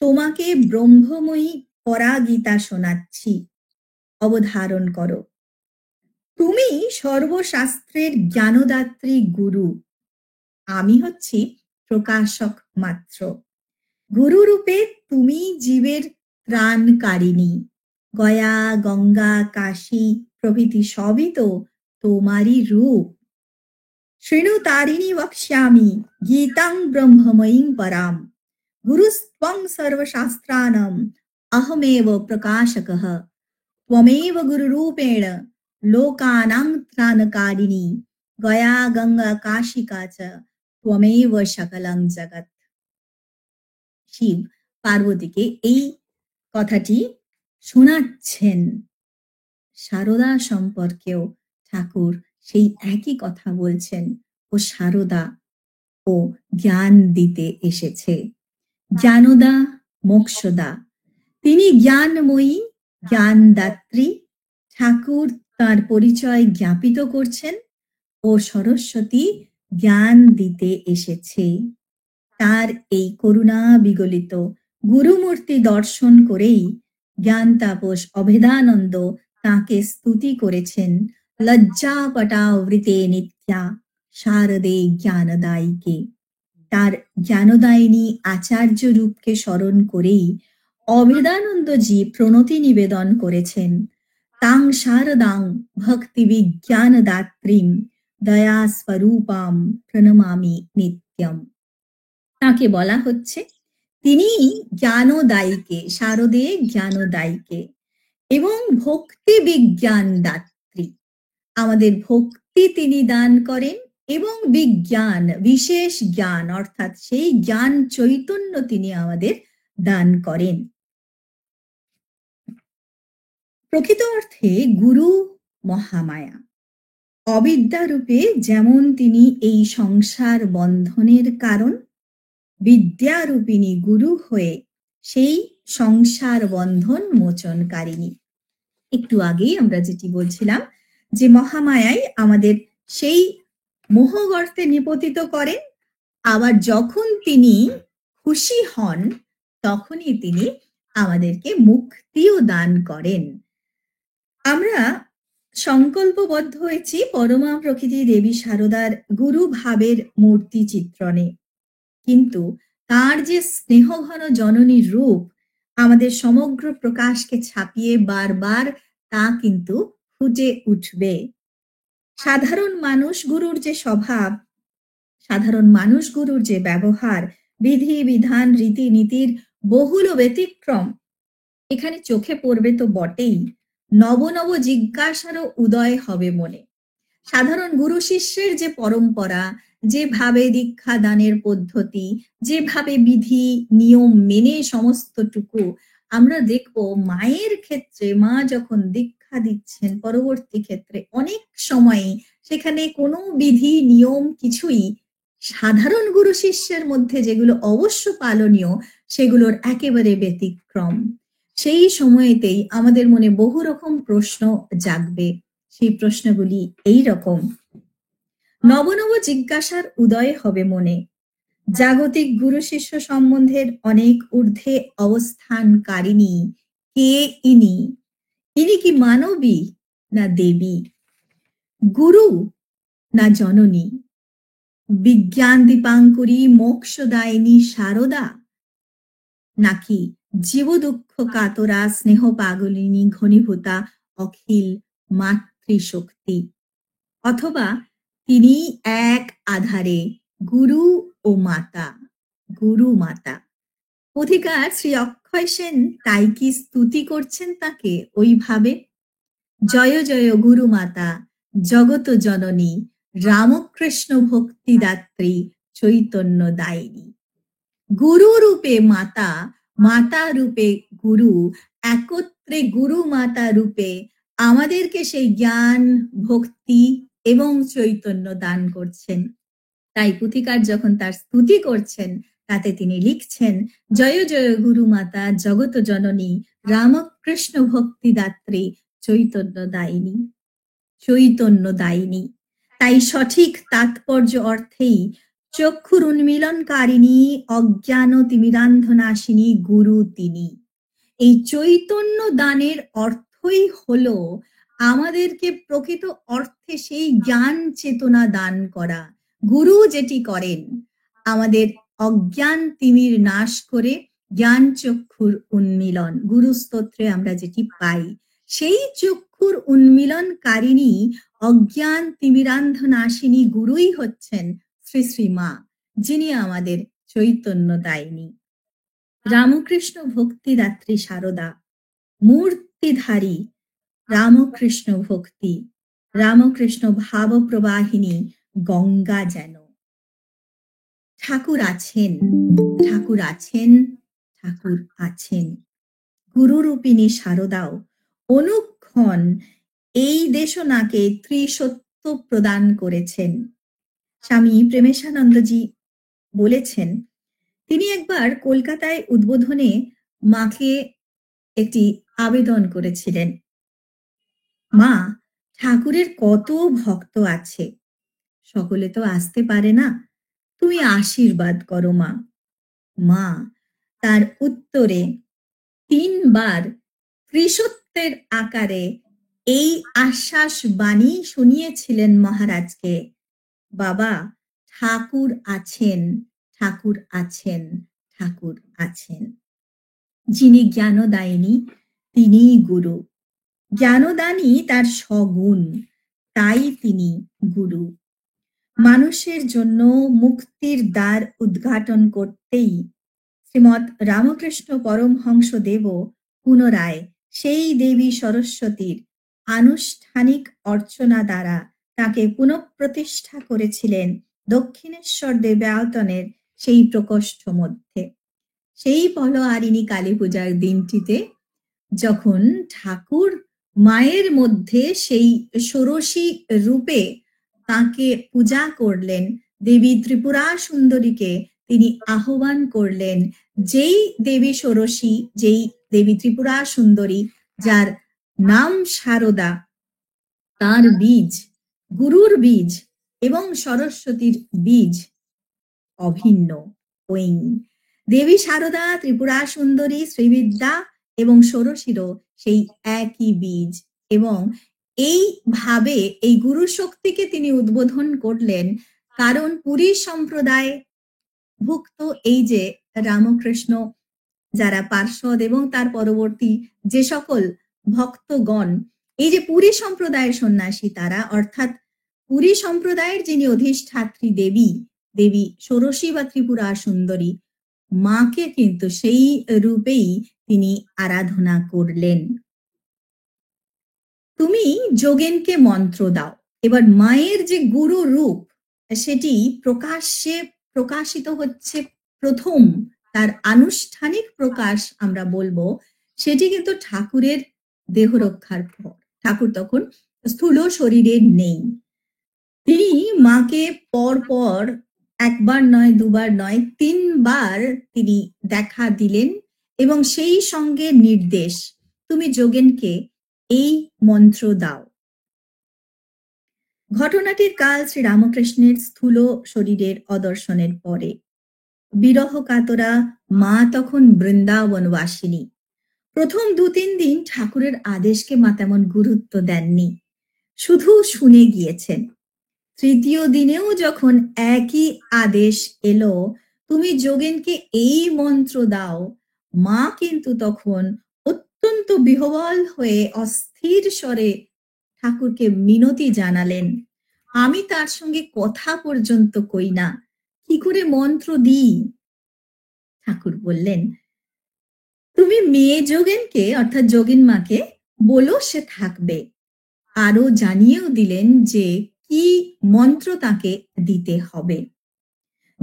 Speaker 1: তোমাকে ব্রহ্মময়ী পরাগীতা শোনাচ্ছি, অবধারণ করো। তুমি সর্বশাস্ত্রের জ্ঞানদাত্রী গুরু, আমি হচ্ছি প্রকাশক মাত্র। গুরু রূপে তুমি জীবের ত্রাণকারিণী, গয়া গঙ্গা কাশী প্রভৃতি সবই তো তোমারই রূপ। শৃণু তারিণী বক্ষ্যামি গীতাং ব্রহ্মময়ীং পরাম, গুরুস্ত্বং সর্বশাস্ত্রাণাম অহমেব প্রকাশকঃ, ত্বমেব গুরুরূপেণ লোকানাং ত্রাণকারিণী, গয়া গঙ্গা কাশিকা চ ত্বমেব সকলং জগৎ। শিব পার্বতীকে এই কথাটি শোনাচ্ছেন। সারদা সম্পর্কেও ঠাকুর সেই একই কথা বলছেন, ও সারদা ও জ্ঞান দিতে এসেছে। জ্ঞানদা মোক্ষদা, তিনি জ্ঞানময়ী, জ্ঞানদাত্রী। ঠাকুর তার পরিচয় জ্ঞাপিত করছেন, ও সরস্বতী জ্ঞান দিতে এসেছে। তার এই করুণা বিগলিত গুরুমূর্তি দর্শন করেই জ্ঞান তাপস অভেদানন্দ তাকে স্তুতি করেছেন, লজ্জাপটাবৃতে নিত্যা শারদে জ্ঞানদায়ীকে। তার জ্ঞানদায়িনী আচার্য রূপকে স্মরণ করেই অভেদানন্দজি প্রণতি নিবেদন করেছেন, তাং শারদাং ভক্তি বিজ্ঞান দাত্রীম দয়া স্বরূপাম প্রণমামি নিত্যম। তাকে বলা হচ্ছে তিনি জ্ঞানদায়ীকে, শারদে জ্ঞানদায়ীকে, এবং ভক্তি বিজ্ঞান দাত্রী, আমাদের ভক্তি তিনি দান করেন, এবং বিজ্ঞান বিশেষ জ্ঞান অর্থাৎ সেই জ্ঞান চৈতন্য তিনি আমাদের দান করেন। প্রকৃত অর্থে গুরু মহামায়া। অবিদ্যারূপে যেমন তিনি এই সংসার বন্ধনের কারণ, বিদ্যারূপিণী গুরু হয়ে সেই সংসার বন্ধন মোচনকারিণী। একটু আগেই আমরা যেটি বলছিলাম যে মহামায়াই আমাদের সেই মোহগর্তে নিপতিত করেন, আবার যখন তিনি খুশি হন তখনই তিনি আমাদেরকে মুক্তিও দান করেন। আমরা সংকল্পবদ্ধ হয়েছি পরমা প্রকৃতি দেবী সারদার গুরু ভাবের মূর্তি চিত্রণে, কিন্তু তার যে স্নেহঘন জননীর রূপ আমাদের সমগ্র প্রকাশকে ছাপিয়ে বারবার তা কিন্তু ফুটে উঠবে। সাধারণ মানুষ গুরুর যে স্বভাব, সাধারণ মানুষ গুরুর যে ব্যবহার, বিধি বিধান রীতিনীতির বহুল ব্যতিক্রম এখানে চোখে পড়বে তো বটেই, নব নব জিজ্ঞাসারও উদয় হবে মনে। সাধারণ গুরু শিষ্যের যে পরম্পরা, যেভাবে দীক্ষা দানের পদ্ধতি, যেভাবে বিধি নিয়ম মেনে সমস্তটুকু আমরা দেখব, মায়ের ক্ষেত্রে মা যখন দীক্ষা শিক্ষা দিচ্ছেন পরবর্তী ক্ষেত্রে অনেক সময়ই সেখানে কোনো বিধি নিয়ম কিছুই সাধারণ গুরু শিষ্যের মধ্যে যেগুলো অবশ্য পালনীয় সেগুলোর একেবারে ব্যতিক্রম। সেই সময়েতেই আমাদের মনে বহু রকম প্রশ্ন জাগবে। সেই প্রশ্নগুলি এই রকম। নব নব জিজ্ঞাসার উদয় হবে মনে। জাগতিক গুরু শিষ্য সম্বন্ধের অনেক ঊর্ধ্বে অবস্থানকারিণী কে ইনি? ইনি কি মানবী না দেবী? গুরু না জননী? বিজ্ঞান দীপাঙ্কুরী মোক্ষদায়িনী শারদা, নাকি জীব দুঃখ কাতরা স্নেহ পাগলিনী ঘনীভূতা অখিল মাতৃশক্তি? অথবা তিনি এক আধারে গুরু ও মাতা, গুরু মাতা। অধিকার শ্রী অক্ষয় সেন তাই কি স্তুতি করছেন তাকে ওইভাবে? জয় জয় গুরু মাতা জগত জননী রামকৃষ্ণ ভক্তিদাত্রী চৈতন্য দায়িনী। গুরু রূপে মাতা, মাতা রূপে গুরু, একত্রে গুরু মাতা রূপে আমাদেরকে সেই জ্ঞান, ভক্তি এবং চৈতন্য দান করছেন। তাই পুথিকার যখন তার স্তুতি করছেন তাতে তিনি লিখছেন, জয় জয় গুরু মাতা জগত জননী রামকৃষ্ণ ভক্তিদাত্রী চৈতন্য দায়িনী, চৈতন্য দায়িনী। তাই সঠিক তাৎপর্য অর্থেই চক্ষুর উন্মিলনকারিণী অজ্ঞান তিমিরান্ধনাশিনী গুরু তিনি। এই চৈতন্য দানের অর্থই হলো আমাদেরকে প্রকৃত অর্থে সেই জ্ঞান চেতনা দান করা। গুরু যেটি করেন আমাদের অজ্ঞান তিমির নাশ করে জ্ঞান চক্ষুর উন্মিলন, গুরু স্তোত্রে আমরা যেটি পাই, সেই চক্ষুর উন্মিলনকারিণী অজ্ঞান তিমিরান্ধনাশিনী গুরুই হচ্ছেন শ্রী শ্রী মা, যিনি আমাদের চৈতন্য দায়িনী। রামকৃষ্ণ ভক্তিদাত্রী শারদা, মূর্তিধারী রামকৃষ্ণ ভক্তি, রামকৃষ্ণ ভাব প্রবাহিনী গঙ্গা যেন। ঠাকুর আছেন, ঠাকুর আছেন, ঠাকুর আছেন। গুরুরূপিণী শারদাও অনুক্ষণ এই দেশনাকে ত্রিসত্য প্রদান করেছেন। স্বামী প্রেমেশানন্দজি বলেছেন, তিনি একবার কলকাতায় উদ্বোধনে মাকে একটি আবেদন করেছিলেন, মা, ঠাকুরের কত ভক্ত আছে, সকলে তো আসতে পারে না, তুমি আশীর্বাদ করো মা। মা তার উত্তরে ৩ বার ত্রিসত্যের আকারে এই আশ্বাস বাণী শুনিয়েছিলেন মহারাজকে, বাবা, ঠাকুর আছেন, ঠাকুর আছেন, ঠাকুর আছেন। যিনি জ্ঞানদায়িনী তিনিই গুরু। জ্ঞানদানী তার সগুণ, তাই তিনি গুরু। মানুষের জন্য মুক্তির দ্বার উদ্ঘাটন করতেই শ্রীমৎ রামকৃষ্ণ পরমহংসদেব পুনরায় সেই দেবী সরস্বতীর আনুষ্ঠানিক অর্চনা দ্বারা তাকে পুনঃপ্রতিষ্ঠা করেছিলেন দক্ষিণেশ্বর দেবায়তনের সেই প্রকোষ্ঠ মধ্যে। সেই পলোয়ারিণী কালী পূজার দিনটিতে যখন ঠাকুর মায়ের মধ্যে সেই ষোড়শী রূপে তাকে পূজা করলেন, দেবী ত্রিপুরা সুন্দরীকে তিনি আহ্বান করলেন, যেই দেবী ষোড়শী, যেই দেবী ত্রিপুরা সুন্দরী, যার নাম শারদা, তার বীজ, গুরুর বীজ এবং সরস্বতীর বীজ অভিন্ন। ওই দেবী শারদা, ত্রিপুরা সুন্দরী, শ্রীবিদ্যা এবং ষোড়শীরও সেই একই বীজ। এবং এইভাবে এই গুরু শক্তিকে তিনি উদ্বোধন করলেন, কারণ পুরী সম্প্রদায় ভুক্ত এই যে রামকৃষ্ণ যারা পার্শ্বদ এবং তার পরবর্তী যে সকল ভক্তগণ, এই যে পুরী সম্প্রদায়ের সন্ন্যাসী তারা, অর্থাৎ পুরী সম্প্রদায়ের যিনি অধিষ্ঠাত্রী দেবী, দেবী ষোড়শী বা ত্রিপুরা সুন্দরী, মাকে কিন্তু সেই রূপেই তিনি আরাধনা করলেন। তুমি যোগেনকে মন্ত্র দাও। এবার মায়ের যে গুরু রূপ সেটি প্রকাশ্যে প্রকাশিত হচ্ছে প্রথম, তার আনুষ্ঠানিক প্রকাশ আমরা বলবো, সেটি কিন্তু ঠাকুরের দেহ রক্ষার পর। ঠাকুর তখন স্থূল শরীরে নেই। তিনি মাকে পরপর একবার নয়, দুবার নয়, ৩ বার তিনি দেখা দিলেন এবং সেই সঙ্গে নির্দেশ, "তুমি যোগেনকে এই মন্ত্র দাও।" ঘটনাটির কাল শ্রীরামকৃষ্ণের স্থূল শরীরের অদর্শনের পরে। বিরহ কাতরা মা তখন বৃন্দাবনবাসিনী। ১ম ২-৩ দিন ঠাকুরের আদেশকে মা তেমন গুরুত্ব দেননি। শুধু শুনে গিয়েছেন। ৩য় দিনেও যখন একই আদেশ এলো, "তুমি যোগেনকে এই মন্ত্র দাও", মা কিন্তু তখন অত্যন্ত বিহ্বল হয়ে অস্থির স্বরে ঠাকুরকে মিনতি জানালেন, "আমি তার সঙ্গে কথা পর্যন্ত কই না। কি করে মন্ত্র দিই?" ঠাকুর বললেন, "তুমি মেয়ে যোগেনকে অর্থাৎ যোগিন মাকে বলো সে থাকবে।" আরো জানিয়েও দিলেন যে কি মন্ত্র তাকে দিতে হবে।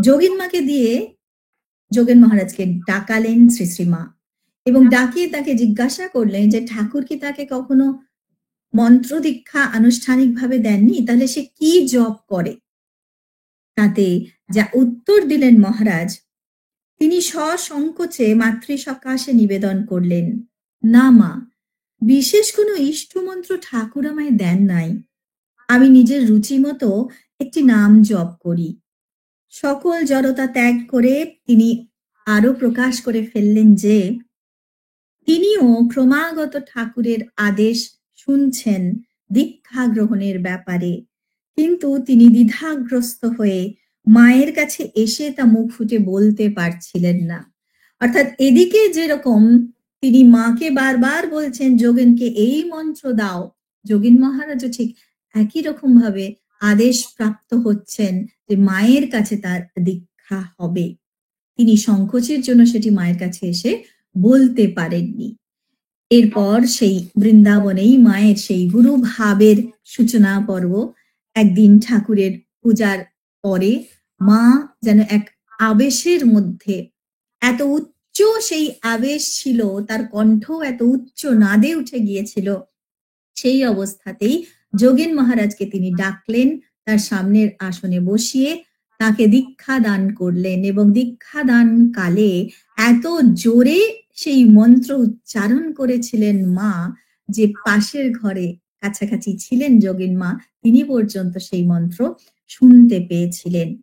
Speaker 1: যোগিন মাকে দিয়ে যোগেন মহারাজকে ডাকালেন শ্রী শ্রী মা এবং ডাকিয়ে তাকে জিজ্ঞাসা করলেন যে ঠাকুর কি তাকে কখনো মন্ত্র দীক্ষা আনুষ্ঠানিকভাবে দেননি? তাহলে সে কি জপ করে? তাতে যা উত্তর দিলেন মহারাজ, তিনি সসংকোচে মাতৃসকাশে নিবেদন করলেন, "না মা, বিশেষ কোনো ইষ্টমন্ত্র ঠাকুর আমায় দেন নাই। আমি নিজের রুচিমতো একটি নাম জপ করি।" সকল জড়তা ত্যাগ করে তিনি আরো প্রকাশ করে ফেললেন যে তিনিও ক্রমাগত ঠাকুরের আদেশ শুনছেন দীক্ষা গ্রহণের ব্যাপারে, কিন্তু তিনি দ্বিধাগ্রস্ত হয়ে মায়ের কাছে এসে তা মুখ ফুটে বলতে পারছিলেন না। অর্থাৎ এদিকে যেরকম তিনি মাকে বারবার বলছেন যোগেনকে এই মন্ত্র দাও, যোগীন মহারাজও ঠিক একই রকম ভাবে আদেশ প্রাপ্ত হচ্ছেন যে মায়ের কাছে তার দীক্ষা হবে। তিনি সংকোচের জন্য সেটি মায়ের কাছে এসে বলতে পারেননি। এরপর সেই বৃন্দাবনেই মায়ের সেই গুরু ভাবের সূচনা পর্ব। একদিন ঠাকুরের পূজার পরে মা যেন এক আবেশের মধ্যে, এত উচ্চ সেই আবেশ ছিল, তার কণ্ঠ এত উচ্চ নাদে উঠে গিয়েছিল, সেই অবস্থাতেই যোগেন মহারাজকে তিনি ডাকলেন, তার সামনের আসনে বসিয়ে তাকে দীক্ষা দান করলেন এবং দীক্ষা দান কালে এত জোরে সেই মন্ত্র উচ্চারণ করেছিলেন মা যে পাশের ঘরে কাছাকাছি ছিলেন যোগেন মা, তিনি পর্যন্ত সেই মন্ত্র শুনতে পেয়েছিলেন।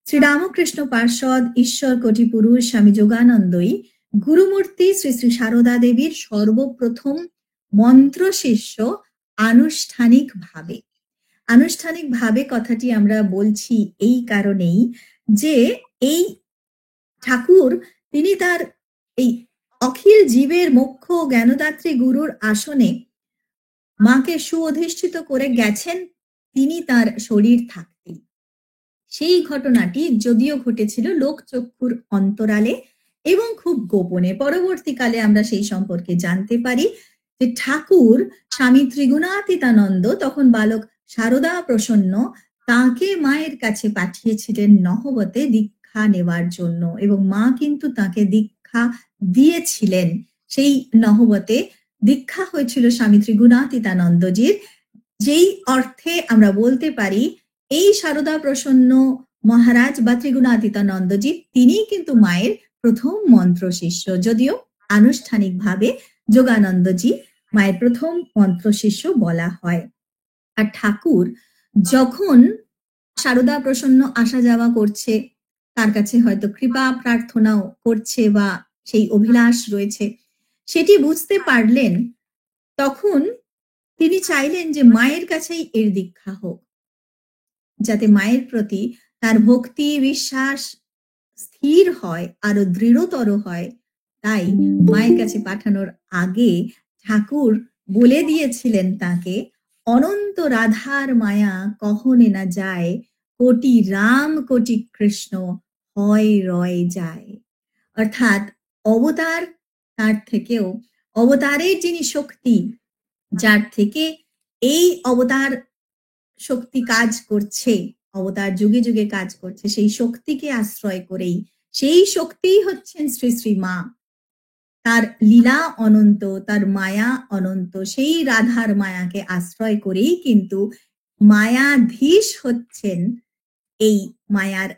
Speaker 1: শ্রীরামকৃষ্ণ পার্ষদ ঈশ্বর কোটি পুরুষ স্বামী যোগানন্দই গুরুমূর্তি শ্রী শ্রী সারদা দেবীর সর্বপ্রথম মন্ত্র শিষ্য আনুষ্ঠানিকভাবে। আনুষ্ঠানিকভাবে কথাটি আমরা বলছি এই কারণেই যে এই ঠাকুর তিনি তার এই অখিল জীবের মোক্ষ জ্ঞানদাত্রী গুরুর আসনে মাকে সুঅধিষ্ঠিত করে গেছেন তিনি তার শরীর থাকতেই। সেই ঘটনাটি যদিও ঘটেছিল লোকচক্ষুর অন্তরালে এবং খুব গোপনে, পরবর্তীকালে আমরা সেই সম্পর্কে জানতে পারি যে ঠাকুর স্বামী ত্রিগুণাতীতানন্দ তখন বালক সারদা প্রসন্ন তাকে মায়ের কাছে পাঠিয়েছিলেন নহবতে দীক্ষা নেওয়ার জন্য এবং মা কিন্তু তাকে দীক্ষা দিয়েছিলেন। সেই নহবতে দীক্ষা হয়েছিল স্বামী ত্রিগুণাতীতানন্দজির, যেই অর্থে আমরা বলতে পারি এই সারদা প্রসন্ন মহারাজ বা ত্রিগুণাতীতানন্দজি তিনি কিন্তু মায়ের প্রথম মন্ত্র শিষ্য, যদিও আনুষ্ঠানিকভাবে যোগানন্দজি মায়ের প্রথম মন্ত্র শিষ্য বলা হয়। আর ঠাকুর যখন সারদা প্রসন্ন আসা যাওয়া করছে, তার কাছে হয়তো কৃপা প্রার্থনাও করছে বা সেই অভিলাষ রয়েছে, সেটি বুঝতে পারলেন, তখন তিনি চাইলেন যে মায়ের কাছেই এর দীক্ষা হোক, যাতে মায়ের প্রতি তার ভক্তি বিশ্বাস স্থির হয়, আরো দৃঢ়তর হয়। তাই মায়ের কাছে পাঠানোর আগে ঠাকুর বলে দিয়েছিলেন তাকে, "অনন্ত রাধার মায়া কহনে না যায়, কোটি রাম কোটি কৃষ্ণ হয় রয় যায়।" অর্থাৎ অবতার, তার থেকেও অবতারের যিনি শক্তি, যার থেকে এই অবতার শক্তি কাজ করছে, অবতার যুগে যুগে কাজ করছে, সেই শক্তিকে আশ্রয় করেই, সেই শক্তিই হচ্ছেন শ্রী শ্রী মা। তার লীলা অনন্ত, তার মায়া অনন্ত। সেই রাধার মায়াকে আশ্রয় করেই কিন্তু মায়াধীশ হচ্ছেন, এই মায়ার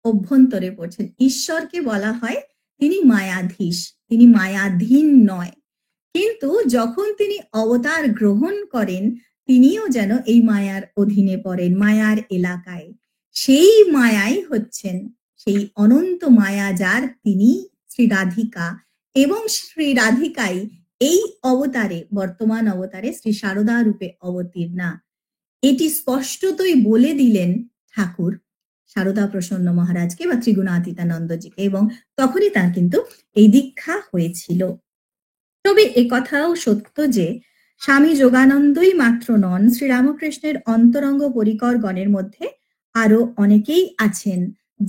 Speaker 1: অভ্যন্তরে পড়ছেন। ঈশ্বরকে বলা হয় তিনি মায়াধীশ, তিনি মায়াধীন নয়। কিন্তু যখন তিনি অবতার গ্রহণ করেন, তিনিও যেন এই মায়ার অধীনে পড়েন, মায়ার এলাকায়। সেই মায়াই হচ্ছেন সেই অনন্ত মায়া, যার তিনি শ্রী রাধিকা, এবং শ্রী রাধিকাই এই অবতারে, বর্তমান অবতারে শ্রী শারদা রূপে অবতীর্ণা। এটি স্পষ্টতই বলে দিলেন ঠাকুর শারদা প্রসন্ন মহারাজকে বা ত্রিগুণাতীতানন্দজিকে, এবং তখনই তার কিন্তু এই দীক্ষা হয়েছিল। তবে একথাও সত্য যে স্বামী যোগানন্দই মাত্র নন, শ্রীরামকৃষ্ণের অন্তরঙ্গ পরিকর গণের মধ্যে আরো অনেকেই আছেন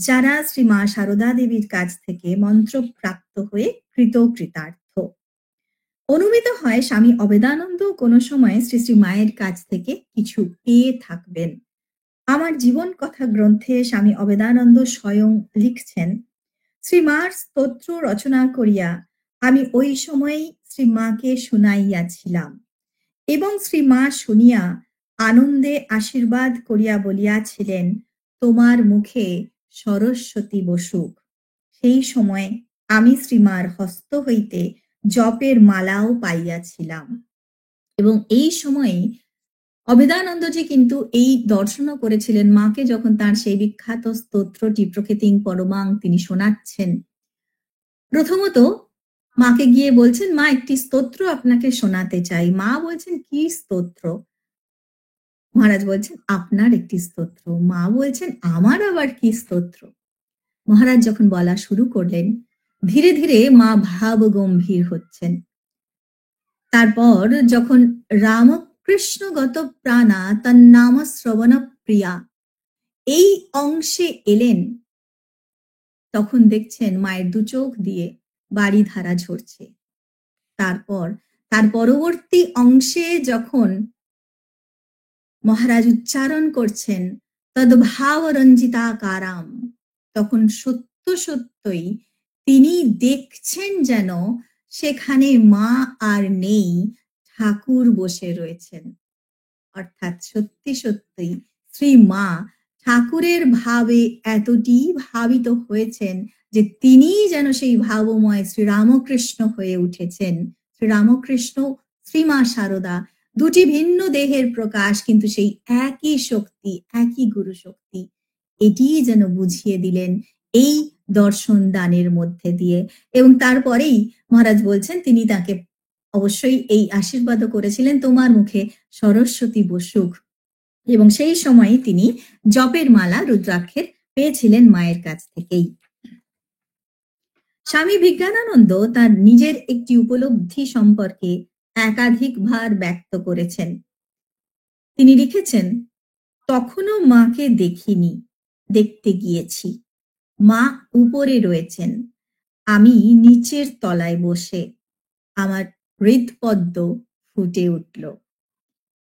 Speaker 1: যারা শ্রী মা শারদা দেবীর কাছ থেকে মন্ত্র প্রাপ্ত হয়ে কৃতকৃতার্থ। অনুমিত হয় স্বামী অবেদানন্দ কোনো সময় শ্রী শ্রী মায়ের কাছ থেকে কিছু পেয়ে থাকবেন। আমার জীবন কথা গ্রন্থে স্বামী অবেদানন্দ স্বয়ং লিখছেন, শ্রীমার স্তোত্র রচনা করিয়া আমি ওই সময় শ্রীমাকে শুনাইয়াছিলাম, এবং শ্রীমা শুনিয়া আনন্দে আশীর্বাদ করিয়া বলিয়াছিলেন, তোমার মুখে সরস্বতী বসুক। সেই সময় আমি শ্রীমার হস্ত হইতে জপের মালাও পাইয়াছিলাম, এবং এই সময়ে অবেদানন্দজি কিন্তু এই দর্শনও করেছিলেন মাকে, যখন তার সেই বিখ্যাত স্তোত্রটি প্রকৃতিং পরমাং তিনি শোনাচ্ছেন। প্রথমত মাকে গিয়ে বলছেন, মা একটি স্তোত্র আপনাকে শোনাতে চাই। মা বলছেন, কি স্তোত্র? মহারাজ বলছেন, আপনার একটি স্তোত্র। মা বলছেন, আমার আবার কি স্তোত্র? মহারাজ যখন বলা শুরু করলেন, ধীরে ধীরে মা ভাব গম্ভীর হচ্ছেন। তারপর যখন রামকৃষ্ণগত প্রাণা তন্নাম শ্রবণ প্রিয়া এই অংশে এলেন, তখন দেখছেন মায়ের দু চোখ দিয়ে বাড়ি ধারা ঝরছে। তারপর তার পরবর্তী অংশে যখন মহারাজ উচ্চারণ করছেন তদ্ভাব রঞ্জিতাকারাম, তখন সত্য সত্যই তিনি দেখছেন যেন সেখানে মা আর নেই, ঠাকুর বসে রয়েছেন। অর্থাৎ সত্যি সত্যি শ্রী মা ঠাকুরের ভাবে এতটি ভাবিত হয়েছেন যে তিনি যেন সেই ভাবময় শ্রীরামকৃষ্ণ হয়ে উঠেছেন। শ্রীরামকৃষ্ণ, শ্রীমা শারদা দুটি ভিন্ন দেহের প্রকাশ, কিন্তু সেই একই শক্তি, একই গুরু শক্তি। এটি যেন বুঝিয়ে দিলেন এই দর্শন দানের মধ্যে দিয়ে। এবং তারপরেই মহারাজ বলছেন, তিনি তাকে অবশ্যই এই আশীর্বাদও করেছিলেন, তোমার মুখে সরস্বতী বসুক। এবং সেই সময় তিনি জপের মালা রুদ্রাক্ষের পেয়েছিলেন মায়ের কাছ থেকেই। স্বামী বিজ্ঞানানন্দ তার নিজের একটি উপলব্ধি সম্পর্কে একাধিকবার ব্যক্ত করেছেন। তিনি লিখেছেন, তখনও মাকে দেখিনি, দেখতে গিয়েছি। মা উপরে রয়েছেন, আমি নিচের তলায় বসে। আমার হৃদপদ্ম ফুটে উঠল।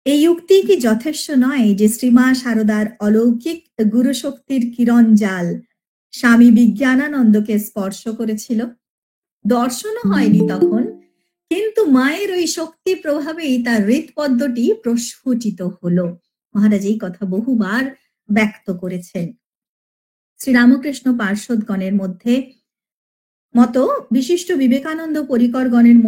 Speaker 1: এই উক্তি কি যথেষ্ট নয় যে শ্রীমা শারদার অলৌকিক গুরুশক্তির কিরণ জাল স্বামী বিজ্ঞানানন্দকে স্পর্শ করেছিল? দর্শনও হয়নি তখন, কিন্তু মায়ের ওই শক্তি প্রভাবেই তার হৃদপদ্মটি প্রস্ফুটিত হলো। মহারাজ এই কথা বহুবার ব্যক্ত করেছেন। শ্রীরামকৃষ্ণ পার্শ্বদগণের মতো বিশিষ্ট বিবেকানন্দ পরিকরগণের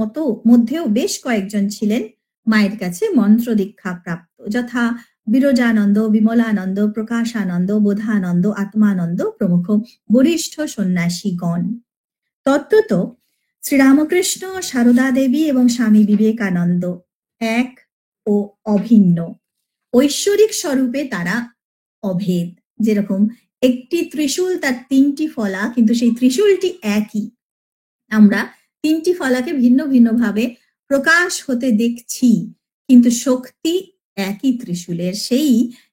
Speaker 1: মধ্যেও বেশ কয়েকজন ছিলেন মায়ের কাছে মন্ত্র দীক্ষা প্রাপ্ত, যথা বিরজানন্দ, বিমলানন্দ, প্রকাশানন্দ, বোধানন্দ, আত্মানন্দ প্রমুখ বরিষ্ঠ সন্ন্যাসীগণ। তত্ত্বত শ্রীরামকৃষ্ণ, শারদা দেবী এবং স্বামী বিবেকানন্দ এক ও অভিন্ন। ঐশ্বরিক স্বরূপে তারা অভেদ। যেরকম একটি ত্রিশূল, তার তিনটি ফলা, কিন্তু সেই ত্রিশূলটি একই। আমরা তিনটি ফলাকে ভিন্ন ভিন্ন ভাবে প্রকাশ হতে দেখছি, কিন্তু শক্তি একই ত্রিশূলের।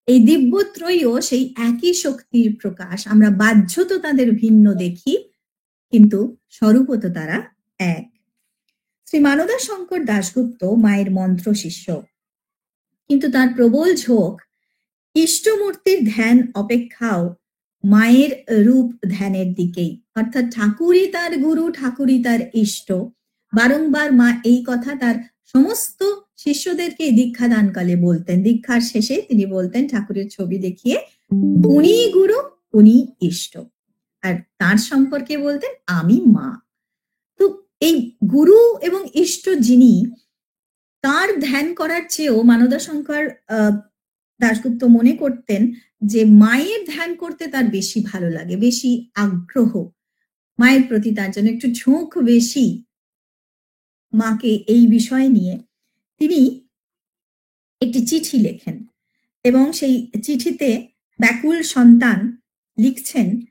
Speaker 1: এই দিব্যত্রয়ীও সেই একই শক্তির প্রকাশ। আমরা বাহ্যত তাদের ভিন্ন দেখি, কিন্তু স্বরূপত তারা এক। শ্রী মানদা শঙ্কর দাশগুপ্ত মায়ের মন্ত্র শিষ্য, কিন্তু তার প্রবল ঝোঁক ইষ্টমূর্তির ধ্যান অপেক্ষাও মায়ের রূপ ধ্যানের দিকেই। অর্থাৎ ঠাকুরই তার গুরু, ঠাকুরই তার ইষ্ট। বারংবার মা এই কথা তার সমস্ত শিষ্যদেরকে দীক্ষাদানকালে বলতেন। দীক্ষার শেষে তিনি বলতেন ঠাকুরের ছবি দেখিয়ে, "উনিই গুরু, উনিই ইষ্ট।" আর তার সম্পর্কে বলতেন, "আমি মা।" তো এই গুরু এবং ইষ্ট যিনি, তার ধ্যান করার চেয়েও মানদাশঙ্কর দাশগুপ্ত মনে করতেন যে মায়ের ধ্যান করতে তার বেশি ভালো লাগে, বেশি আগ্রহ। মায়ের প্রতি তার জন্য একটু ঝোঁক বেশি। মাকে এই বিষয় নিয়ে তিনি একটি চিঠি লেখেন এবং সেই চিঠিতে ব্যাকুল সন্তান লিখছেন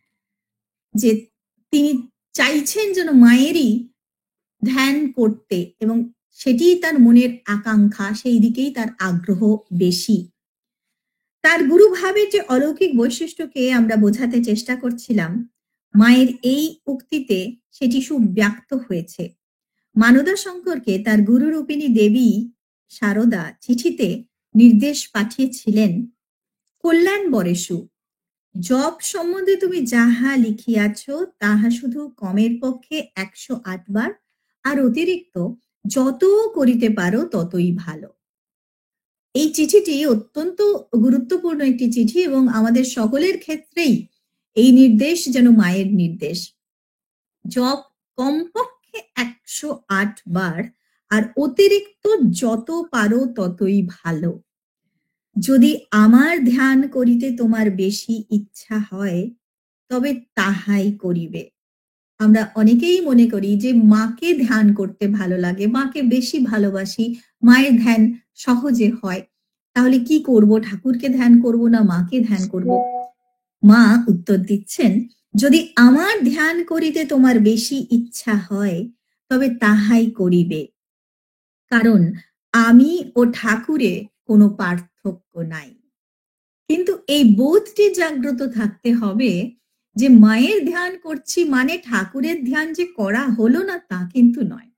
Speaker 1: যে তিনি চাইছেন যেন মায়েরই ধ্যান করতে এবং সেটিই তার মনের আকাঙ্ক্ষা, সেই দিকেই তার আগ্রহ বেশি। তার গুরুভাবের যে অলৌকিক বৈশিষ্ট্যকে আমরা বোঝাতে চেষ্টা করছিলাম, মায়ের এই উক্তিতে সেটি সুব্যক্ত হয়েছে। মানদাশঙ্করকে তার গুরুরূপিণী দেবী সারদা চিঠিতে নির্দেশ পাঠিয়েছিলেন, "কল্যাণ বরেষু, জপ সম্বন্ধে তুমি যাহা লিখিয়াছ তাহা শুধু কমের পক্ষে ১০৮ বার, আর অতিরিক্ত যত করিতে পারো ততই ভালো।" এই চিঠিটি অত্যন্ত গুরুত্বপূর্ণ একটি চিঠি এবং আমাদের সকলের ক্ষেত্রেই এই নির্দেশ যেন মায়ের নির্দেশ। জপ কমপক্ষে ১০৮ বার, আর অতিরিক্ত যত পারো ততই ভালো। যদি আমার ধ্যান করিতে তোমার বেশি ইচ্ছা হয়, তবে তাহাই করিবে। আমরা অনেকেই মনে করি যে মাকে ধ্যান করতে ভালো লাগে, মাকে বেশি ভালোবাসি, মায়ের ধ্যান সহজে হয়। তাহলে কি করব? ঠাকুরকে ধ্যান করব না মাকে ধ্যান করব? মা উত্তর দিচ্ছেন, "যদি আমার ধ্যান করিতে তোমার বেশি ইচ্ছা হয়, তবে তাহাই করিবে। কারণ আমি ও ঠাকুরে কোনো পার্থক্য নাই।" কিন্তু এই বোধটি জাগ্রত থাকতে হবে যে মায়ের ধ্যান করছি মানে ঠাকুরের ধ্যান যে করা হলো না তা কিন্তু নয়।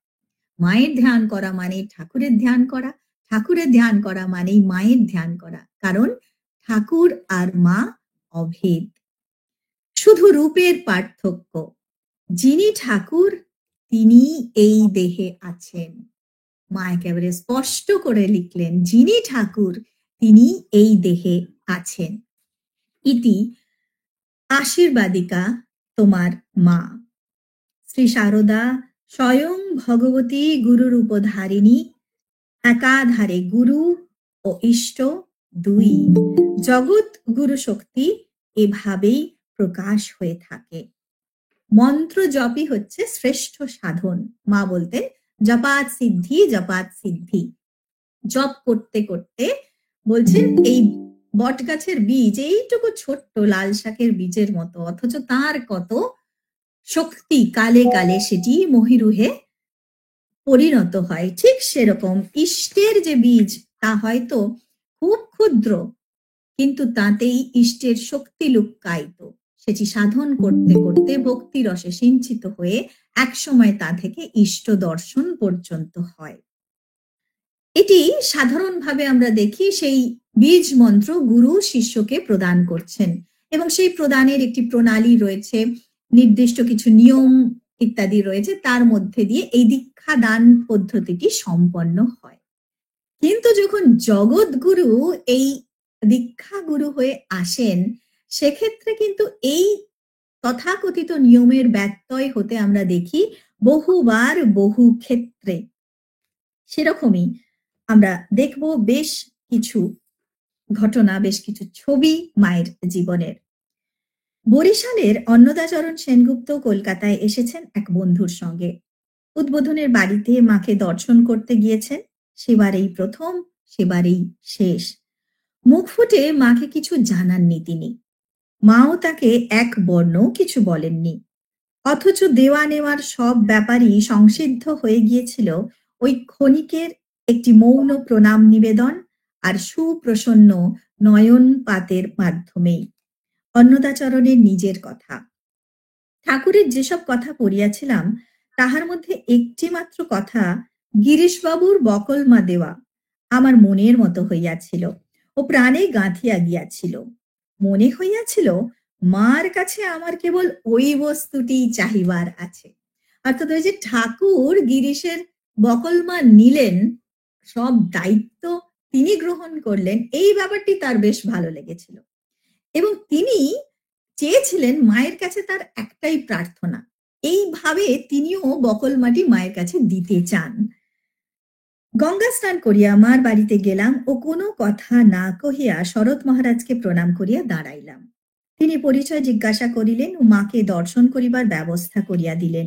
Speaker 1: মায়ের ধ্যান করা মানে ঠাকুরের ধ্যান করা, ঠাকুরের ধ্যান করা মানেই মায়ের ধ্যান করা। কারণ ঠাকুর আর মা অভেদ। শুধু রূপের পার্থক্য। যিনি ঠাকুর তিনি এই দেহে আছেন। মা একেবারে স্পষ্ট করে লিখলেন, যিনি ঠাকুর তিনি এই দেহে আছেন। ইতি আশীর্বাদিকা তোমার মা। শ্রী সারদা স্বয়ং ভগবতী গুরুরূপধারিণী, একাধারে গুরু ও ইষ্ট দুই। জগৎ গুরু শক্তি এভাবেই প্রকাশ হয়ে থাকে। মন্ত্র জপই হচ্ছে শ্রেষ্ঠ সাধন। মা বলতেন, জপাত সিদ্ধি, জপাত সিদ্ধি। জপ করতে করতে বলছেন এই বটগাছের বীজ এইটুকু ছোট্ট লাল শাকের বীজের মতো, অথচ তার কত শক্তি, কালে কালে সেটি মহিরুহে পরিণত হয়। ঠিক সেরকম ইষ্টের যে বীজ তা হয়তো খুব ক্ষুদ্র, কিন্তু তাতেই ইষ্টের শক্তি লুক্কায়িত। সেটি সাধন করতে করতে ভক্তি রসে সিঞ্চিত হয়ে একসময় তা থেকে ইষ্ট দর্শন পর্যন্ত হয়। এটি সাধারণভাবে আমরা দেখি সেই বীজ মন্ত্র গুরু শিষ্যকে প্রদান করছেন এবং সেই প্রদানের একটি প্রণালী রয়েছে, নির্দিষ্ট কিছু নিয়ম ইত্যাদি রয়েছে, তার মধ্যে দিয়ে এই দীক্ষা দান পদ্ধতিটি সম্পন্ন হয়। কিন্তু যখন জগৎগুরু এই দীক্ষা গুরু হয়ে আসেন, সেক্ষেত্রে কিন্তু এই তথাকথিত নিয়মের ব্যত্যয় হতে আমরা দেখি বহুবার, বহু ক্ষেত্রে। সেরকমই আমরা দেখব বেশ কিছু ঘটনা, বেশ কিছু ছবি মায়ের জীবনের। বরিশালের অন্নদাচরণ সেনগুপ্ত কলকাতায় এসেছেন এক বন্ধুর সঙ্গে। উদ্বোধনের বাড়িতে মাকে দর্শন করতে গিয়েছেন। সেবারেই প্রথম, সেবারেই শেষ। মুখ ফুটে মাকে কিছু জানাননি তিনি। মাও তাকে এক বর্ণও কিছু বলেননি। অথচ দেওয়া নেওয়ার সব ব্যাপারই সংসিদ্ধ হয়ে গিয়েছিল ওই ক্ষণিকের একটি মৌন প্রণাম নিবেদন আর সুপ্রসন্ন নয়নপাতের মাধ্যমেই। অন্নদাচরণের নিজের কথা, ঠাকুরের যেসব কথা পড়িয়াছিলাম তাহার মধ্যে একটি মাত্র কথা গিরিশবাবুর বকলমা দেওয়া আমার মনের মতো হইয়াছিল ও প্রাণে গাঁথিয়া গিয়াছিল। মনে হইয়াছিল মার কাছে আমার কেবল ওই বস্তুটি চাহিবার আছে। অর্থাৎ ওই যে ঠাকুর গিরিশের বকলমা নিলেন, সব দায়িত্ব তিনি গ্রহণ করলেন, এই ব্যাপারটি তার বেশ ভালো লেগেছিল। এবং তিনি চেয়েছিলেন মায়ের কাছে তার একটাই প্রার্থনা। এইভাবে তিনিও বকলমাটি মায়ের কাছে দিতে চান। গঙ্গা স্নান করিয়া মার বাড়িতে গেলাম ও কোনো কথা না কহিয়া শরৎ মহারাজকে প্রণাম করিয়া দাঁড়াইলাম। তিনি পরিচয় জিজ্ঞাসা করিলেন ও মাকে দর্শন করিবার ব্যবস্থা করিয়া দিলেন।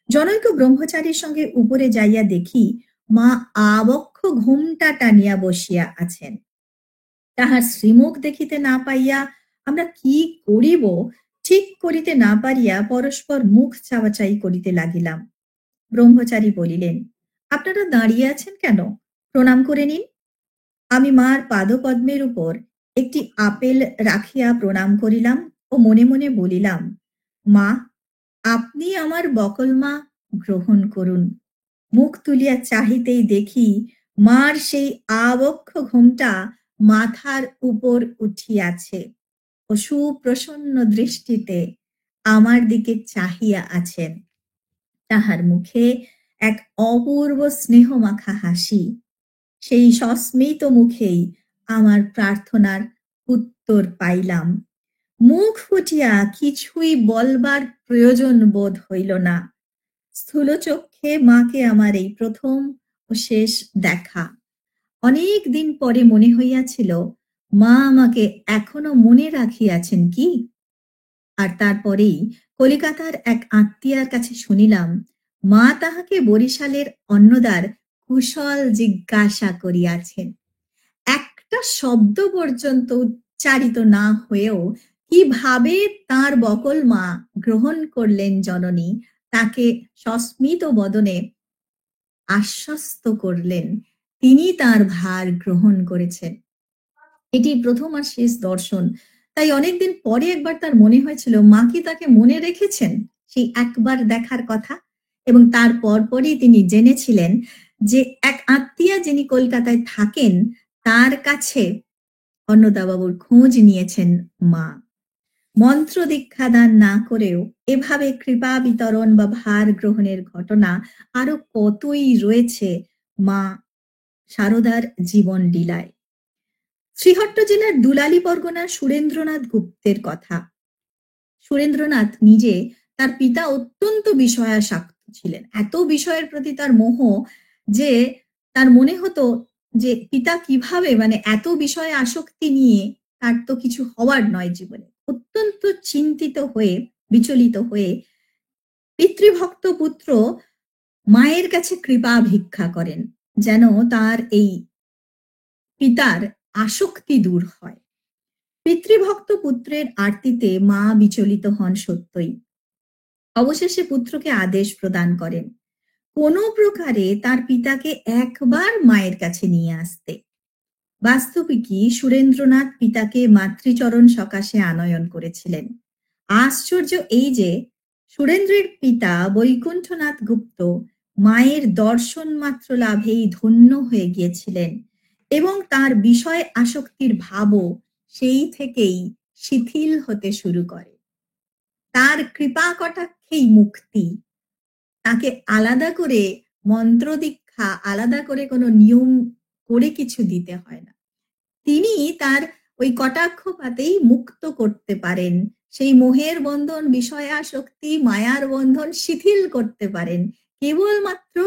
Speaker 1: জনৈক ব্রহ্মচারীর সঙ্গে উপরে যাইয়া দেখি মা আবক্ষ ঘোমটা টানিয়া বসিয়া আছেন। তাহার শ্রীমুখ দেখিতে না পাইয়া আমরা কি করিব ঠিক করিতে না পারিয়া পরস্পর মুখ চাওয়াচাই করিতে লাগিলাম। ব্রহ্মচারী বলিলেন, আপনারা দাঁড়িয়ে আছেন কেন? প্রণাম করে নিন। আমি মার পাদপদ্মের উপর একটি আপেল রাখিয়া প্রণাম করিলাম ও মনে মনে বলিলাম, মা, আপনি আমার বকলমা গ্রহণ করুন। মুখ তুলিয়া চাহিতেই দেখি মার সেই আবক্ষ ঘোমটা মাথার উপর উঠিয়াছে ও সুপ্রসন্ন দৃষ্টিতে আমার দিকে চাহিয়া আছেন। তাহার মুখে এক অপূর্ব স্নেহমাখা হাসি। সেই সস্মিত মুখেই আমার প্রার্থনার উত্তর পাইলাম। মুখ ফুটিয়া কিছুই বলবার প্রয়োজন বোধ হইল না। স্থূল চক্ষে মাকে আমার এই প্রথম ও শেষ দেখা। অনেক দিন পরে মনে হইয়াছিল, মা আমাকে এখনো মনে রাখিয়াছেন কি? আর তারপরেই কলিকাতার এক আত্মীয়ার কাছে শুনিলাম, মা তাহাকে বরিশালের অন্নদার কুশল জিজ্ঞাসা করিয়াছেন। একটা শব্দ পর্যন্ত উচ্চারিত না হয়েও কিভাবে তার বকল মা গ্রহণ করলেন জননী, তাকে সস্মিত বদনে আশ্বস্ত করলেন তিনি তার ভার গ্রহণ করেছেন। এটি প্রথম আর শেষ দর্শন। তাই অনেকদিন পরে একবার তার মনে হয়েছিল মা কি তাকে মনে রেখেছেন সেই একবার দেখার কথা। এবং তার পরপরই তিনি জেনেছিলেন যে এক আত্মীয়া যিনি কলকাতায় থাকেন তার কাছে অন্নদাবাবুর খোঁজ নিয়েছেন মা। মন্ত্র দীক্ষাদান না করেও এভাবে কৃপা বিতরণ বা ভার গ্রহণের ঘটনা আরো কতই রয়েছে মা শারদার জীবন লীলায়। শ্রীহট্ট জেলার দুলালী পরগনার সুরেন্দ্রনাথ গুপ্তের কথা। সুরেন্দ্রনাথ নিজে তার পিতা অত্যন্ত বিষয়াসক্ত ছিলেন। এত বিষয়ের প্রতি তার মোহ যে তার মনে হতো যে পিতা কিভাবে এত বিষয়ে আসক্তি নিয়ে তার তো কিছু হওয়ার নয় জীবনে। অত্যন্ত চিন্তিত হয়ে বিচলিত হয়ে পিতৃভক্ত পুত্র মায়ের কাছে কৃপা ভিক্ষা করেন যেন তার এই পিতার আসক্তি দূর হয়। পিতৃভক্ত পুত্রের আরতিতে মা বিচলিত হন সত্যই। অবশেষে পুত্রকে আদেশ প্রদান করেন কোনো প্রকারে তার পিতাকে একবার মায়ের কাছে নিয়ে আসতে। বাস্তবিকই সুরেন্দ্রনাথ পিতাকে মাতৃচরণ সকাশে আনয়ন করেছিলেন। আশ্চর্য এই যে সুরেন্দ্রের পিতা বৈকুণ্ঠনাথ গুপ্ত মায়ের দর্শন মাত্র লাভেই ধন্য হয়ে গিয়েছিলেন এবং তার বিষয় আসক্তির ভাবও সেই থেকেই শিথিল হতে শুরু করে। তার কৃপা কটাক্ষেই মুক্তি। তাকে আলাদা করে মন্ত্র দীক্ষা, আলাদা করে কোনো নিয়ম করে কিছু দিতে হয় না। তিনি তার ওই কটাক্ষপাতেই মুক্ত করতে পারেন। সেই মোহের বন্ধন, বিষয় আসক্তি, মায়ার বন্ধন শিথিল করতে পারেন কেবলমাত্র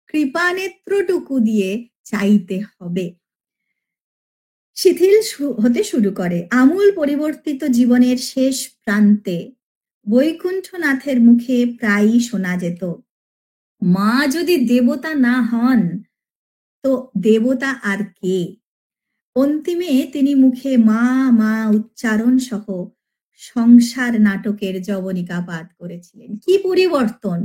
Speaker 1: কৃপানেত্রটুকু দিয়ে চাইতে হবে। শিথিল হতে শুরু করে। আমূল পরিবর্তিত জীবনের শেষ প্রান্তে বৈকুণ্ঠনাথের মুখে প্রায়ই শোনা যেত, মা যদি দেবতা না হন তো দেবতা আর কে? অন্তিমে তিনি মুখে মা মা উচ্চারণ সহ সংসার নাটকের যবনিকা পাঠ করেছিলেন। কি পরিবর্তন!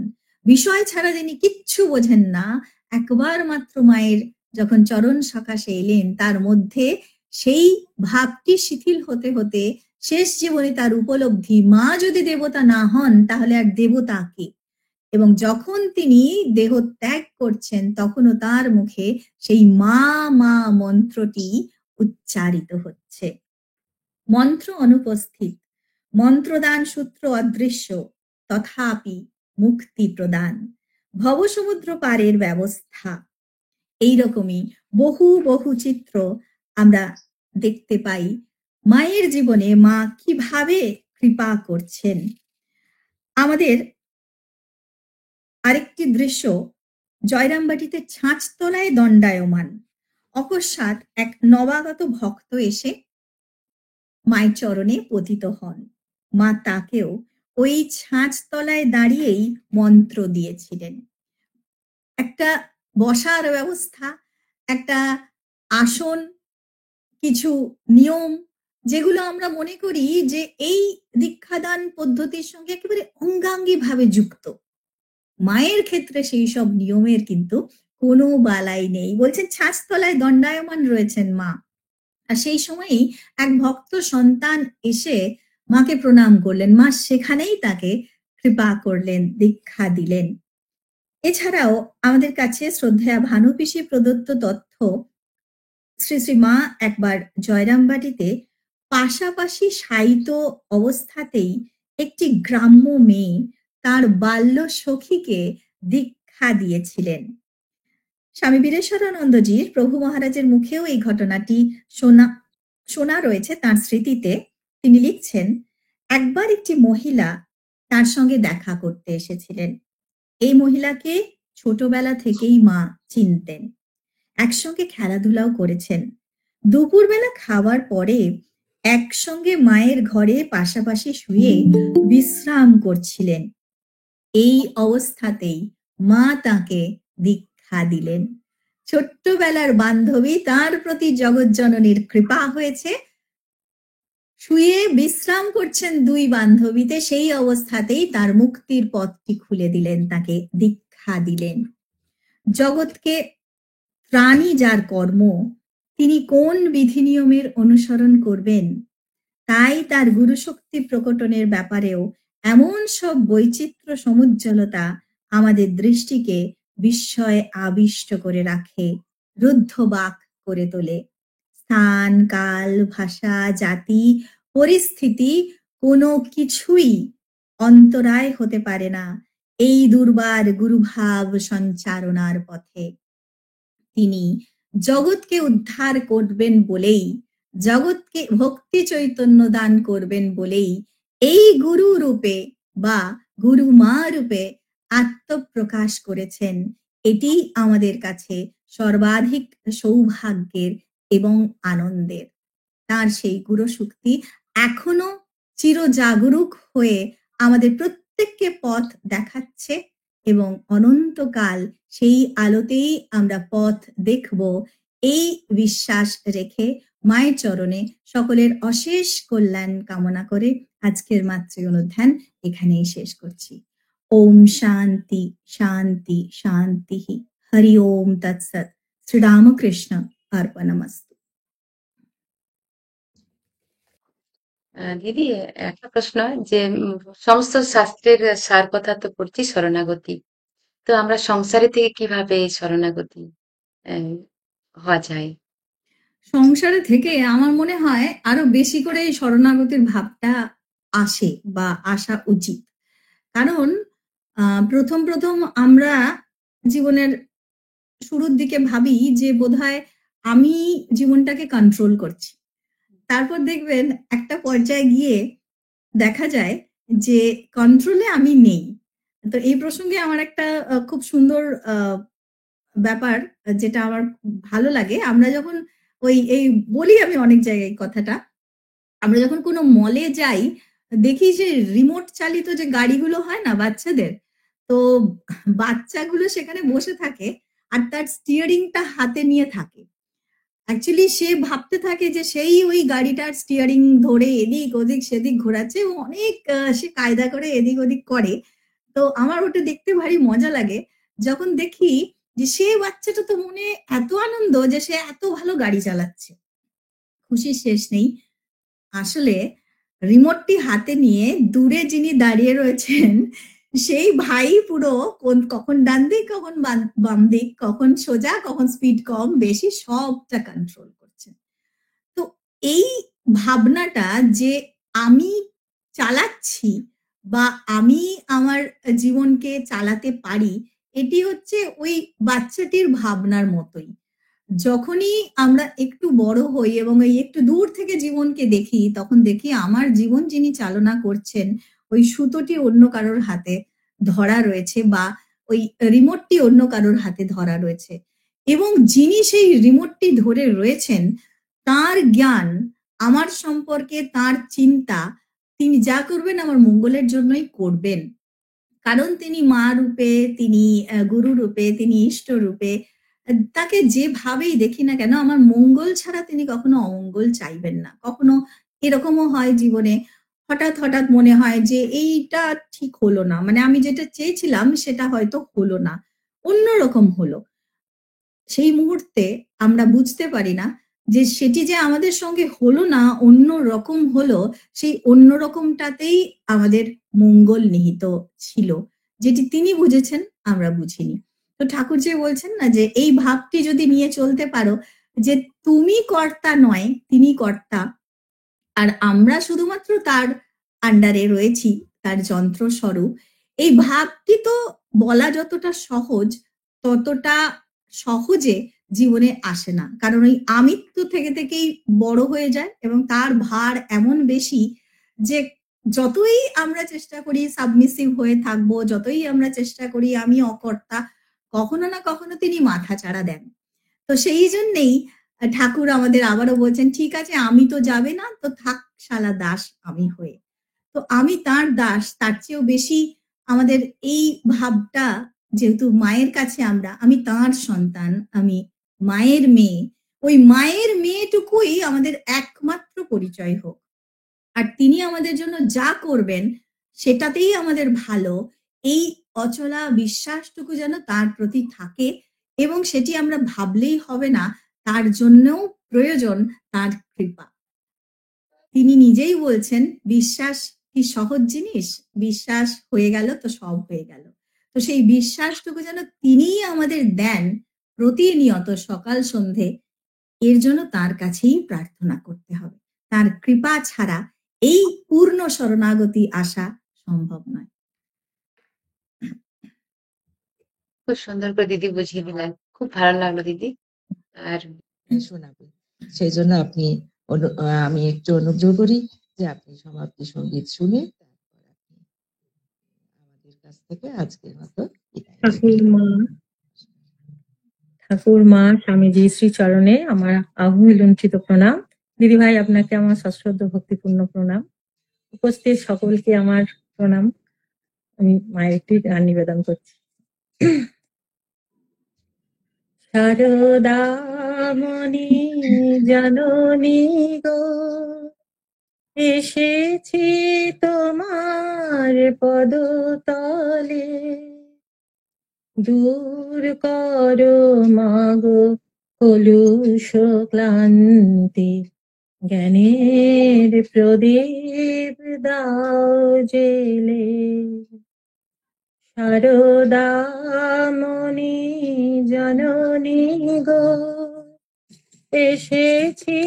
Speaker 1: বিষয় ছাড়া তিনি কিচ্ছু বোঝেন না। একবার মাত্র মায়ের যখন চরণ সকাশে এলেন তার মধ্যে সেই ভাবটি শিথিল হতে হতে শেষ জীবনে তার উপলব্ধি, মা যদি দেবতা না হন তাহলে আর দেবতা কে? এবং যখন তিনি দেহ ত্যাগ করছেন তখনও তার মুখে সেই মা মা মন্ত্রটি উচ্চারিত হচ্ছে। মন্ত্র অনুপস্থিত, মন্ত্রদান সূত্র অদৃশ্য, তথাপি মুক্তি প্রদান, ভবসমুদ্র পারের ব্যবস্থা। এইরকমই বহু বহু চিত্র আমরা দেখতে পাই। মায়ের জীবনে মা কিভাবে কৃপা করছেন। আমাদের আরেকটি দৃশ্য, জয়রামবাটিতে ছাঁচতলায় দণ্ডায়মান। অকস্মাৎ এক নবাগত ভক্ত এসে মায়ের চরণে পতিত হন। মা তাকেও ওই ছাঁচতলায় দাঁড়িয়েই মন্ত্র দিয়েছিলেন। একটা বসার ব্যবস্থা, একটা আসন, কিছু নিয়ম, যেগুলো আমরা মনে করি যে এই দীক্ষাদান পদ্ধতির সঙ্গে একেবারে অঙ্গাঙ্গিভাবে যুক্ত। মায়ের ক্ষেত্রে সেই সব নিয়মের কিন্তু কোনো বালাই নেই। বলছেন ছাঁচতলায় দণ্ডায়মান রয়েছেন মা। আর সেই সময়েই এক ভক্ত সন্তান এসে মাকে প্রণাম করলেন। মা সেখানেই তাকে কৃপা করলেন, দীক্ষা দিলেন। এছাড়াও আমাদের কাছে শ্রদ্ধেয়া ভানু পিসি প্রদত্ত তথ্য, শ্রী শ্রী মা একবার জয়রামবাটিতে পাশাপাশি শায়িত অবস্থাতেই একটি গ্রাম্য মেয়ে তার বাল্য সখীকে দীক্ষা দিয়েছিলেন। স্বামী বীরেশ্বরানন্দজির প্রভু মহারাজের মুখেও এই ঘটনাটি শোনা রয়েছে তার স্মৃতিতে। তিনি লিখছেন, একবার একটি মহিলা তার সঙ্গে দেখা করতে এসেছিলেন। এই মহিলাকে ছোটবেলা থেকেই মা চিনতেন, একসঙ্গে খেলাধুলাও করেছেন। দুপুরবেলা খাওয়ার পরে একসঙ্গে মায়ের ঘরে পাশাপাশি শুয়ে বিশ্রাম করছিলেন। এই অবস্থাতেই মা তাকে দীক্ষা দিলেন। ছোট্টবেলার বান্ধবী, তার প্রতি জগৎজননীর কৃপা হয়েছে। শুয়ে বিশ্রাম করছেন দুই বান্ধবীতে, সেই অবস্থাতেই তার মুক্তির পথটি খুলে দিলেন, তাকে দীক্ষা দিলেন। জগৎকে ত্রাণী যার কর্ম, তিনি কোন বিধি নিয়মের অনুসরণ করবেন, তাই তার গুরুশক্তি প্রকটনের ব্যাপারেও এমন সব বৈচিত্র্য সমুজ্জ্বলতা আমাদের দৃষ্টিকে বিস্ময়ে আবিষ্ট করে রাখে, রুদ্ধবাক করে তোলে। স্থান, কাল, ভাষা, জাতি, পরিস্থিতি কোনো কিছুই অন্তরায় হতে পারে না এই দুর্বার গুরুভাব সঞ্চারণার পথে। তিনি জগৎকে উদ্ধার করবেন বলেই, জগৎকে ভক্তি চৈতন্য দান করবেন বলেই এই গুরু রূপে বা গুরু মা রূপে আত্মপ্রকাশ করেছেন। এটি আমাদের কাছে সর্বাধিক সৌভাগ্যের এবং আনন্দের। তার সেই গুরুশক্তি এখনো চিরজাগরুক হয়ে আমাদের প্রত্যেককে পথ দেখাচ্ছে এবং অনন্তকাল সেই আলোতেই আমরা পথ দেখব, এই বিশ্বাস রেখে মায়ের চরণে সকলের অশেষ কল্যাণ কামনা করে আজকের মাতৃ অনুধ্যান এখানেই শেষ করছি। ওম শান্তি শান্তি শান্তি। হরি ওম তৎসৎ। শ্রীরামকৃষ্ণ অর্পণমস্তু।
Speaker 2: দিদি, একটা প্রশ্ন, যে সমস্ত শাস্ত্রের সার কথা তো পড়ছি শরণাগতি, তো আমরা সংসারে থেকে কিভাবে এই শরণাগতি হওয়া যায়?
Speaker 1: সংসারে থেকে আমার মনে হয় আরো বেশি করে এই শরণাগতির ভাবটা আসে বা আসা উচিত। কারণ প্রথম প্রথম আমরা জীবনের শুরুর দিকে ভাবি যে বোধহয় আমি জীবনটাকে কন্ট্রোল করছি। তারপর দেখবেন একটা পর্যায়ে গিয়ে দেখা যায় যে কন্ট্রোলে আমি নেই। তো এই প্রসঙ্গে আমার একটা খুব সুন্দর ব্যাপার, যেটা আমার ভালো লাগে। আমরা যখন এই বলি আমি অনেক জায়গায় কথাটা, আমরা যখন কোনো মলে যাই দেখি যে রিমোট চালিত যে গাড়িগুলো হয় না বাচ্চাদের, তো বাচ্চাগুলো সেখানে বসে থাকে আর তার স্টিয়ারিংটা হাতে নিয়ে থাকে। অ্যাকচুয়ালি সে ভাবতে থাকে যে সেই ওই গাড়িটার স্টিয়ারিং ধরে এদিক ওদিক সেদিক ঘোরাচ্ছে এবং অনেক সে কায়দা করে এদিক ওদিক করে। তো আমার ওটা দেখতে ভারী মজা লাগে যখন দেখি যে সে বাচ্চাটা তো মনে এত আনন্দ যে সে এত ভালো গাড়ি চালাচ্ছে, খুশির শেষ নেই। আসলে রিমোটটি হাতে নিয়ে দূরে যিনি দাঁড়িয়ে রয়েছেন সেই ভাই পুরো কখন ডান দিক, কখন বাম দিক, কখন সোজা, কখন স্পিড কম বেশি সবটা কন্ট্রোল করছেন। তো এই ভাবনাটা যে আমি চালাচ্ছি বা আমি আমার জীবনকে চালাতে পারি, এটি হচ্ছে ওই বাচ্চাটির ভাবনার মতোই। যখনই আমরা একটু বড় হই এবং এই একটু দূর থেকে জীবনকে দেখি, তখন দেখি আমার জীবন যিনি চালনা করছেন, ওই সুতোটি অন্য কারোর হাতে ধরা রয়েছে বা ওই রিমোটটি অন্য কারোর হাতে ধরা রয়েছে। এবং যিনি সেই রিমোটটি ধরে রয়েছেন, তার জ্ঞান আমার সম্পর্কে, তার চিন্তা, তিনি যা করবেন আমার মঙ্গলের জন্যই করবেন। কারণ তিনি মা রূপে, তিনি গুরু রূপে, তিনি ইষ্ট রূপে তাকে যেভাবেই দেখি না কেন আমার মঙ্গল ছাড়া তিনি কখনো অমঙ্গল চাইবেন না। কখনো এরকমও হয় জীবনে হঠাৎ মনে হয় যে এইটা ঠিক হলো না। মানে আমি যেটা চেয়েছিলাম সেটা হয়তো হলো না। অন্যরকম হলো। সেই মুহূর্তে আমরা বুঝতে পারি না যে সেটি যে আমাদের সঙ্গে হলো না, অন্য রকম হলো, সেই অন্য রকমটাতেই আমাদের মঙ্গল নিহিত ছিল। যেটি তিনি বুঝেছেন, আমরা বুঝিনি। তো ঠাকুর যে বলছেন না যে এই ভাবটি যদি নিয়ে চলতে পারো যে তুমি কর্তা নয়, তিনি কর্তা। আর আমরা শুধুমাত্র তার আন্ডারে রয়েছি, তার যন্ত্রস্বরূপ। এই ভাবটি তো বলা যতটা সহজ, ততটা সহজে জীবনে আসে না। কারণ ওই আমিত্ব থেকেই বড় হয়ে যায় এবং তার ভার এমন বেশি যে যতই আমরা চেষ্টা করি সাবমিসিভ হয়ে থাকবো, যতই আমরা চেষ্টা করি আমি অকর্তা, কখনো না কখনো তিনি মাথাচাড়া দেন। তো সেই জন্যেই ঠাকুর আমাদের আবারও বলছেন, ঠিক আছে আমি তো যাবে না, তো থাক শালা দাস আমি হয়ে। তো আমি তার দাস, তার চেয়েও বেশি আমাদের এই ভাবটা, যেহেতু মায়ের কাছে আমরা, আমি তাঁর সন্তান, আমি মায়ের মেয়ে, ওই মায়ের মেয়েটুকুই আমাদের একমাত্র পরিচয় হোক। আর তিনি আমাদের জন্য যা করবেন সেটাতেই আমাদের ভালো, এই অচলা বিশ্বাসটুকু যেন তার প্রতি থাকে এবং সেটি আমরা ভাবলেই হবে না, তার জন্যও প্রয়োজন তার কৃপা। তিনি নিজেই বলছেন, বিশ্বাস কি সহজ জিনিস? বিশ্বাস হয়ে গেল তো সব হয়ে গেল। তো সেই বিশ্বাসটুকু যেন তিনিই আমাদের দেন প্রতিনিয়ত সকাল সন্ধে, এর জন্য তার কাছেই প্রার্থনা করতে হবে। তার কৃপা ছাড়া এই পূর্ণ শরণাগতি আসা সম্ভব নয়।
Speaker 2: খুব সুন্দর করে দিদি বুঝিয়ে দিলেন। খুব ভালো লাগলো দিদি। আর
Speaker 3: শোনাবে। সেই জন্য আপনি আমি একটু অনুগ্রহ করি যে আপনি সমাপ্তি সঙ্গীত শুনে তারপর আপনি আমাদের কাছ থেকে আজকের মতো বিদায় নেবেন।
Speaker 4: ঠাকুর মা স্বামীজি শ্রী চরণে আমার আহুল লুণ্ঠিত প্রণাম। দিদি ভাই আপনাকে আমার সশ্রদ্ধ ভক্তিপূর্ণ প্রণাম। উপস্থিত সকলকে আমার প্রণাম। আমি মায়ের একটি গান নিবেদন করছি। শারদামণি জননী গো, এসেছি তোমার পদতলে, দূর করো মাগো কলুষ ক্লান্তি, জ্ঞানের প্রদীপ দাও জেলে। শারদামণি জননী গো, এসেছি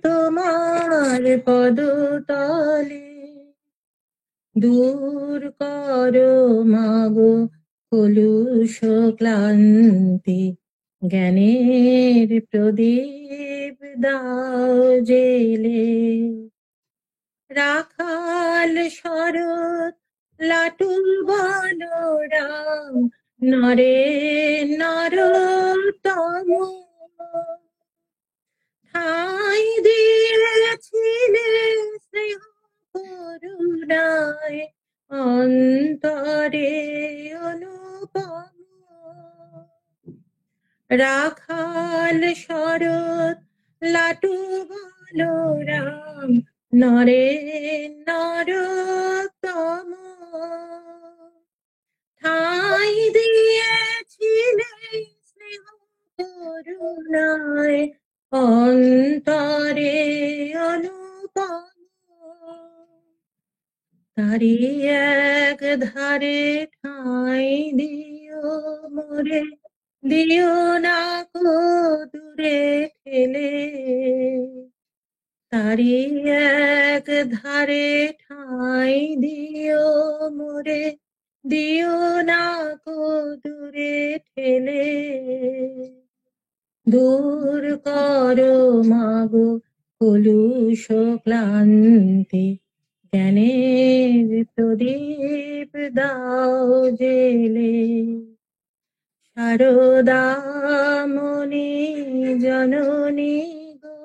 Speaker 4: তোমার পদতলে, দূর করো মাগো কলুষ ক্লান্তি, জ্ঞানের প্রদীপ দাও জেলে। রাখাল শরৎ লাটুল বলরাম, নরে নরোত্তম, ঠাঁই দিয়েছিলে স্নেহ করুণায়, অন্তরে অনুপম। রাখাল শরৎ লাটু বলরাম, নরে নরোত্তম, ঠাঁই দিয়েছিলে স্নেহ করুণায়, অন্তরে অনুপম। তারি এক ধারে ঠাঁই দিও মোরে, দিও না কো দূরে ঠেলে, তারি এক ধারে ঠাঁই দিও মোরে, দিও না কো দূরে ঠেলে। দূর করো মাগো কলুষ ক্লান্তি, জ্ঞানের প্রদীপ দাও জেলে। শারদামণি জননী গো,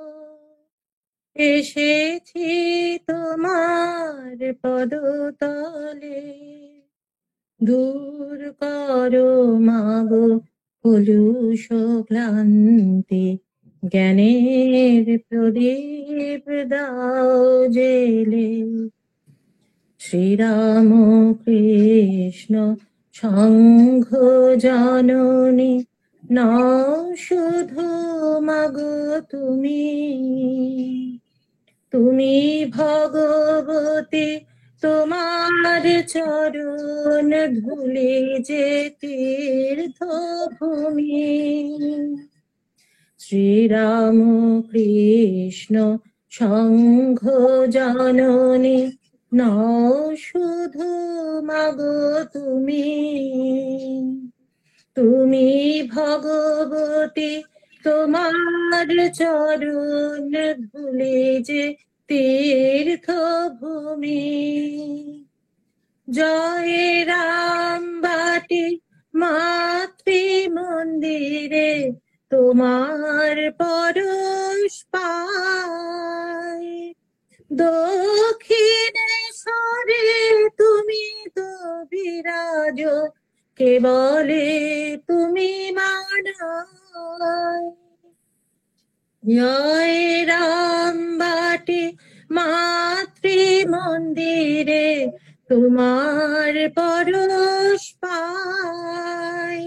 Speaker 4: এসেছি তোমার পদতলে। দূর করো মাগো কলুষ ক্লান্তি, জ্ঞানের প্রদীপ দাও জেলে। শ্রীরাম কৃষ্ণ সংঘ জননী, নও শুধু মাগো তুমি, তুমি ভগবতী, তোমার চরণ ধুলি যে তীর্থভূমি। শ্রীরাম কৃষ্ণ সংঘ জননী, নও শুধু মাগো তুমি, তুমি ভগবতী, তোমার চরণ ধুলি যে তীর্থভূমি। জয় রাম বাটি মাতৃ মন্দিরে, তোমার পরশ পাই। দক্ষিণেশ্বরে তুমি তো বিরাজ, কেবলে তুমি মানাই। জয় রাম বাটি মাতৃ মন্দিরে, তোমার পরশ পাই।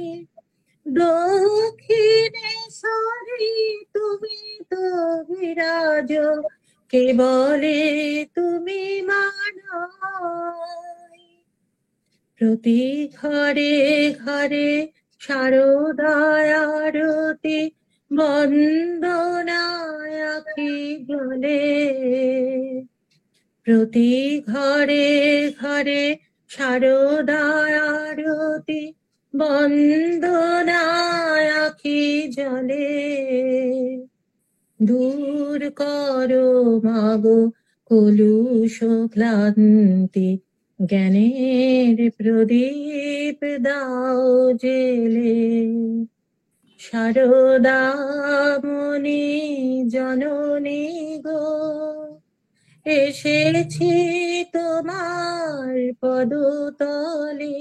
Speaker 4: দক্ষিণেশ্বরে তুমি তো বিরাজ, কেবলে তুমি মানাই। প্রতি ঘরে ঘরে শারদায় আরতি, বন্দনায় আখি জলে। প্রতি ঘরে ঘরে শারদায় আরতি, বন্দনায় আখি জলে। দূর করো মাগো কলুষ ক্লান্তি, জ্ঞানের প্রদীপ দাও জেলে। শারদামণি জননী গো, এসেছি তোমার পদতলে।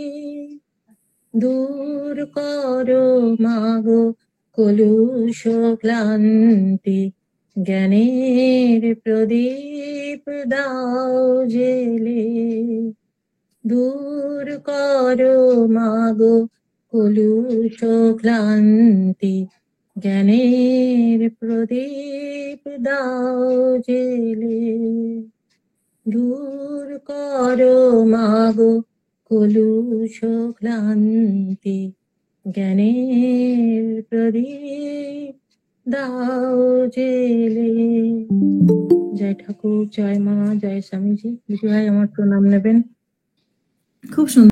Speaker 4: দূর করো মাগো কলুষ ক্লান্তি, জ্ঞানের প্রদীপ দাও জেলে। দূর করো মাগো কলুষ ক্লান্তি, জ্ঞানের প্রদীপ দাও জেলে। দূর করো মাগো কলুষ ক্লান্তি, জ্ঞানের প্রদীপ দাও জেলে। জয় ঠাকুর, জয় মা, জয় স্বামীজি। দিদি ভাই আমার প্রণাম নেবেন।
Speaker 1: খুব সুন্দর।